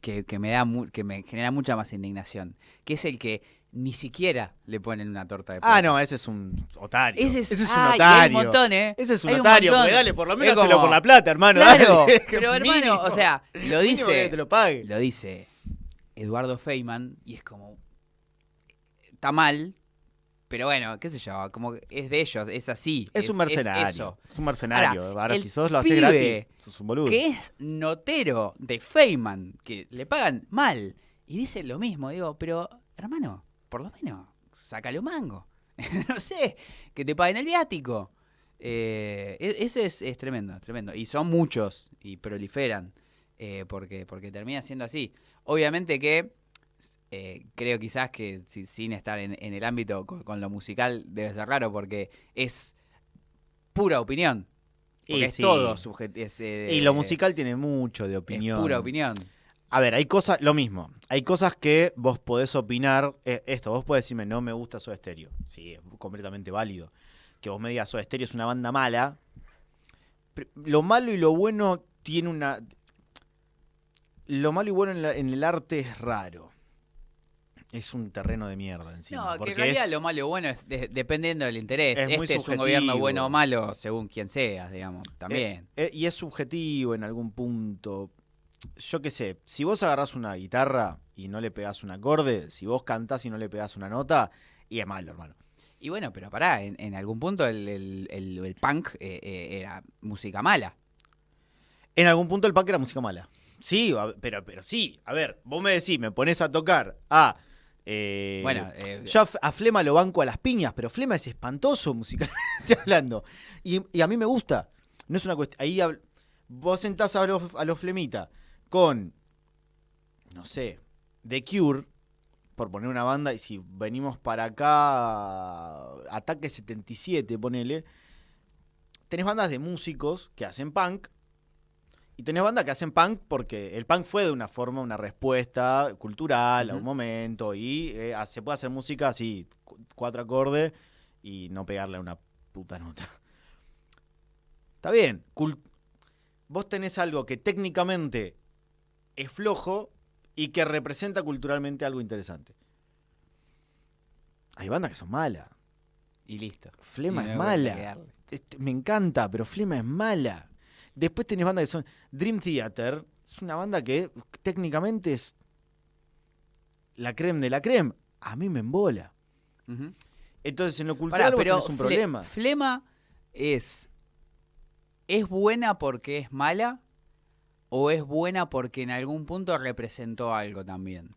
que me genera mucha más indignación, que es el que ni siquiera le ponen una torta de plata. No, ese es un otario. Ese es un otario. Hay un montón, Ese es un otario, porque dale, por lo menos hazlo por la plata, hermano. Claro, dale, pero hermano, o sea, lo dice Eduardo Feynman y es como, está mal, pero bueno, qué sé yo, como es de ellos, es así. Es un mercenario. Es un mercenario. Ahora si sos lo haces gratis, sos un boludo. Que es notero de Feynman, que le pagan mal, y dice lo mismo. Digo, pero hermano, por lo menos, sácale un mango. No sé, que te paguen el viático. Ese es tremendo, tremendo. Y son muchos, y proliferan, porque termina siendo así. Obviamente que creo quizás que sin estar en el ámbito con lo musical debe ser raro, porque es pura opinión. Porque es todo subjetivo. Y lo musical tiene mucho de opinión. Es pura opinión. A ver, hay cosas, lo mismo. Hay cosas que vos podés opinar. Vos podés decirme, no me gusta Soda Stereo. Sí, es completamente válido. Que vos me digas, Soda Stereo es una banda mala. Lo malo y lo bueno tiene una... Lo malo y bueno en el arte es raro. Es un terreno de mierda encima. No, que en realidad lo malo o bueno es dependiendo del interés. Es un gobierno bueno o malo según quien seas, digamos, también. Y es subjetivo en algún punto. Yo qué sé, si vos agarrás una guitarra y no le pegás un acorde, si vos cantás y no le pegás una nota, y es malo, hermano. Y bueno, pero pará, en algún punto el punk era música mala. En algún punto el punk era música mala. Sí, pero sí. A ver, vos me decís, me pones a tocar yo a Flema lo banco a las piñas, pero Flema es espantoso musicalmente hablando. Y a mí me gusta. No es una cuestión. Ahí vos sentás a los Flemita con, no sé, The Cure, por poner una banda, y si venimos para acá, Ataque 77, ponele, tenés bandas de músicos que hacen punk, Y tenés bandas que hacen punk porque el punk fue de una forma, una respuesta cultural a un momento. Y se puede hacer música así, 4 acordes y no pegarle a una puta nota. Está bien. Vos tenés algo que técnicamente es flojo y que representa culturalmente algo interesante. Hay bandas que son malas. Y listo. Flema Y no es hay mala. vuelta que darle. Me encanta, pero Flema es mala. Después tenés bandas que son... Dream Theater es una banda que técnicamente es la creme de la creme. A mí me embola. Ujú. Entonces en lo cultural Pará, vos pero tenés un problema. Flema ¿es buena porque es mala o es buena porque en algún punto representó algo también?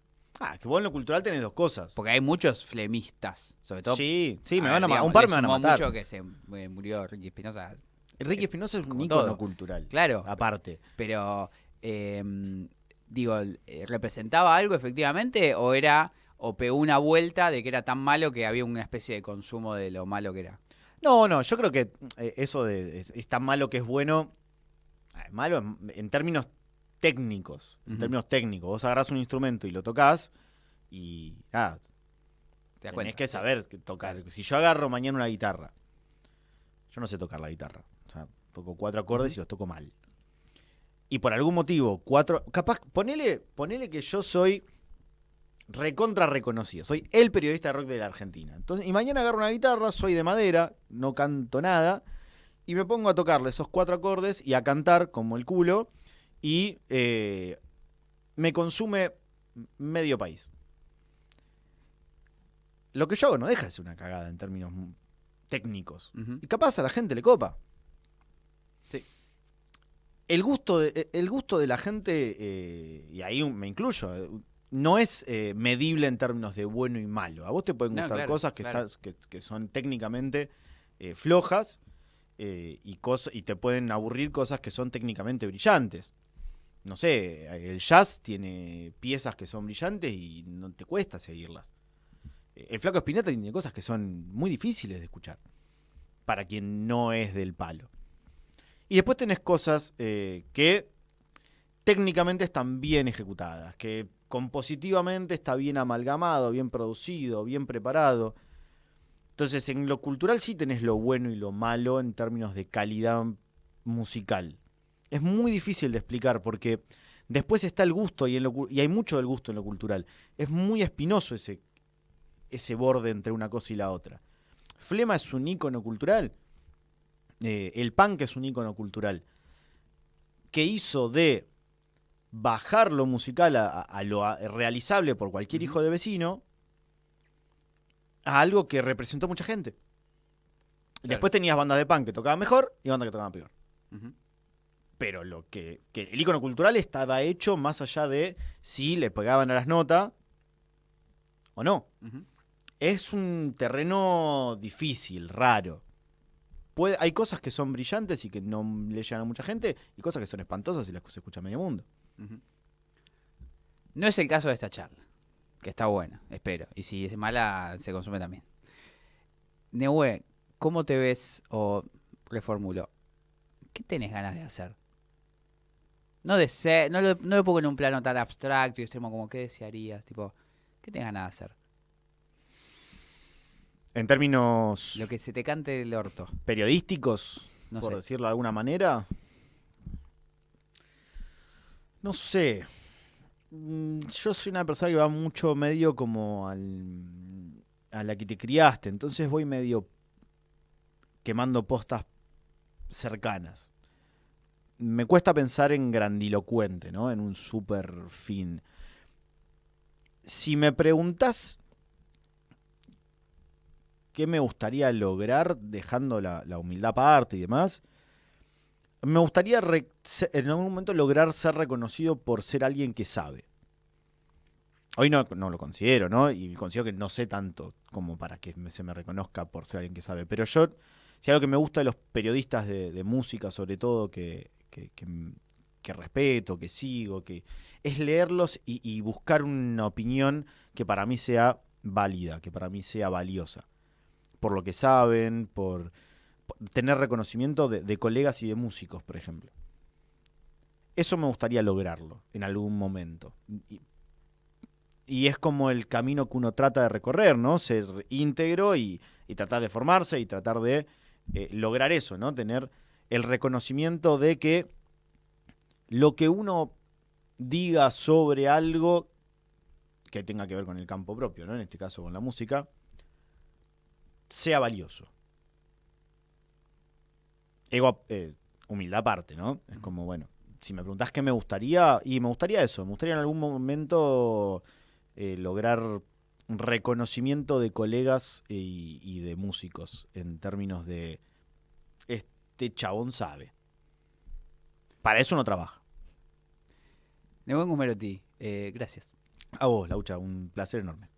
Que vos en lo cultural tenés 2 cosas. Porque hay muchos flemistas, sobre todo. Sí, me a ver, van a digamos, un par le me van a sumó matar. mucho que se murió Ricky Espinosa. Ricky Espinosa es un como ícono todo. cultural. Claro. Aparte. Pero, digo, ¿representaba algo efectivamente o pegó una vuelta de que era tan malo que había una especie de consumo de lo malo que era? No, yo creo que eso de es tan malo que es bueno. Malo en términos técnicos. En términos técnicos. Vos agarrás un instrumento y lo tocás y nada. ¿Te das Tenés cuenta? que saber tocar. Si yo agarro mañana una guitarra, yo no sé tocar la guitarra. O sea, toco 4 acordes y los toco mal. Y por algún motivo, 4. Capaz, ponele que yo soy recontra reconocido. Soy el periodista de rock de la Argentina. Entonces, y mañana agarro una guitarra, soy de madera, no canto nada. Y me pongo a tocarle esos 4 acordes y a cantar como el culo. Y me consume medio país. Lo que yo hago no deja de ser una cagada en términos técnicos. Y capaz a la gente le copa. Sí. El gusto de la gente, y ahí me incluyo, no es medible en términos de bueno y malo. A vos te pueden gustar cosas que son técnicamente flojas y te pueden aburrir cosas que son técnicamente brillantes. No sé, el jazz tiene piezas que son brillantes y no te cuesta seguirlas. El Flaco Spinetta tiene cosas que son muy difíciles de escuchar para quien no es del palo. Y después tenés cosas que técnicamente están bien ejecutadas, que compositivamente está bien amalgamado, bien producido, bien preparado. Entonces, en lo cultural sí tenés lo bueno y lo malo en términos de calidad musical. Es muy difícil de explicar porque después está el gusto y hay mucho del gusto en lo cultural. Es muy espinoso ese borde entre una cosa y la otra. Flema es un ícono cultural. El punk es un ícono cultural. Que hizo de bajar lo musical a lo realizable por cualquier hijo de vecino a algo que representó a mucha gente. Claro. Después tenías bandas de punk que tocaban mejor y bandas que tocaban peor. Pero que el ícono cultural estaba hecho más allá de si le pegaban a las notas o no. Es un terreno difícil, raro. Hay cosas que son brillantes y que no le llegan a mucha gente y cosas que son espantosas y las que se escucha medio mundo. No es el caso de esta charla, que está buena, espero. Y si es mala, se consume también. Nehue, ¿cómo te ves, o reformulo, qué tenés ganas de hacer? No lo pongo en un plano tan abstracto y extremo como qué desearías, tipo, ¿qué tenés ganas de hacer? En términos... Lo que se te cante el orto. Periodísticos, no por sé. decirlo de alguna manera. No sé. Yo soy una persona que va mucho medio como a la que te criaste. Entonces voy medio quemando postas cercanas. Me cuesta pensar en grandilocuente, ¿no? En un super fin. Si me preguntás qué me gustaría lograr, dejando la humildad aparte y demás, me gustaría en algún momento lograr ser reconocido por ser alguien que sabe. Hoy no lo considero, ¿no? Y considero que no sé tanto como para que se me reconozca por ser alguien que sabe. Pero yo, si algo que me gusta de los periodistas de música, sobre todo, que respeto, que sigo, que es leerlos y buscar una opinión que para mí sea válida, que para mí sea valiosa. Por lo que saben, por tener reconocimiento de colegas y de músicos, por ejemplo. Eso me gustaría lograrlo en algún momento. Y es como el camino que uno trata de recorrer, ¿no? Ser íntegro y tratar de formarse y tratar de lograr eso, ¿no? Tener el reconocimiento de que lo que uno diga sobre algo que tenga que ver con el campo propio, ¿no? En este caso con la música, sea valioso. Humildad aparte, ¿no? Es como, bueno, si me preguntás qué me gustaría, y me gustaría eso, me gustaría en algún momento lograr un reconocimiento de colegas y de músicos en términos de este chabón sabe. Para eso uno trabaja. De buen Gumerotti, gracias. A vos, Laucha, un placer enorme.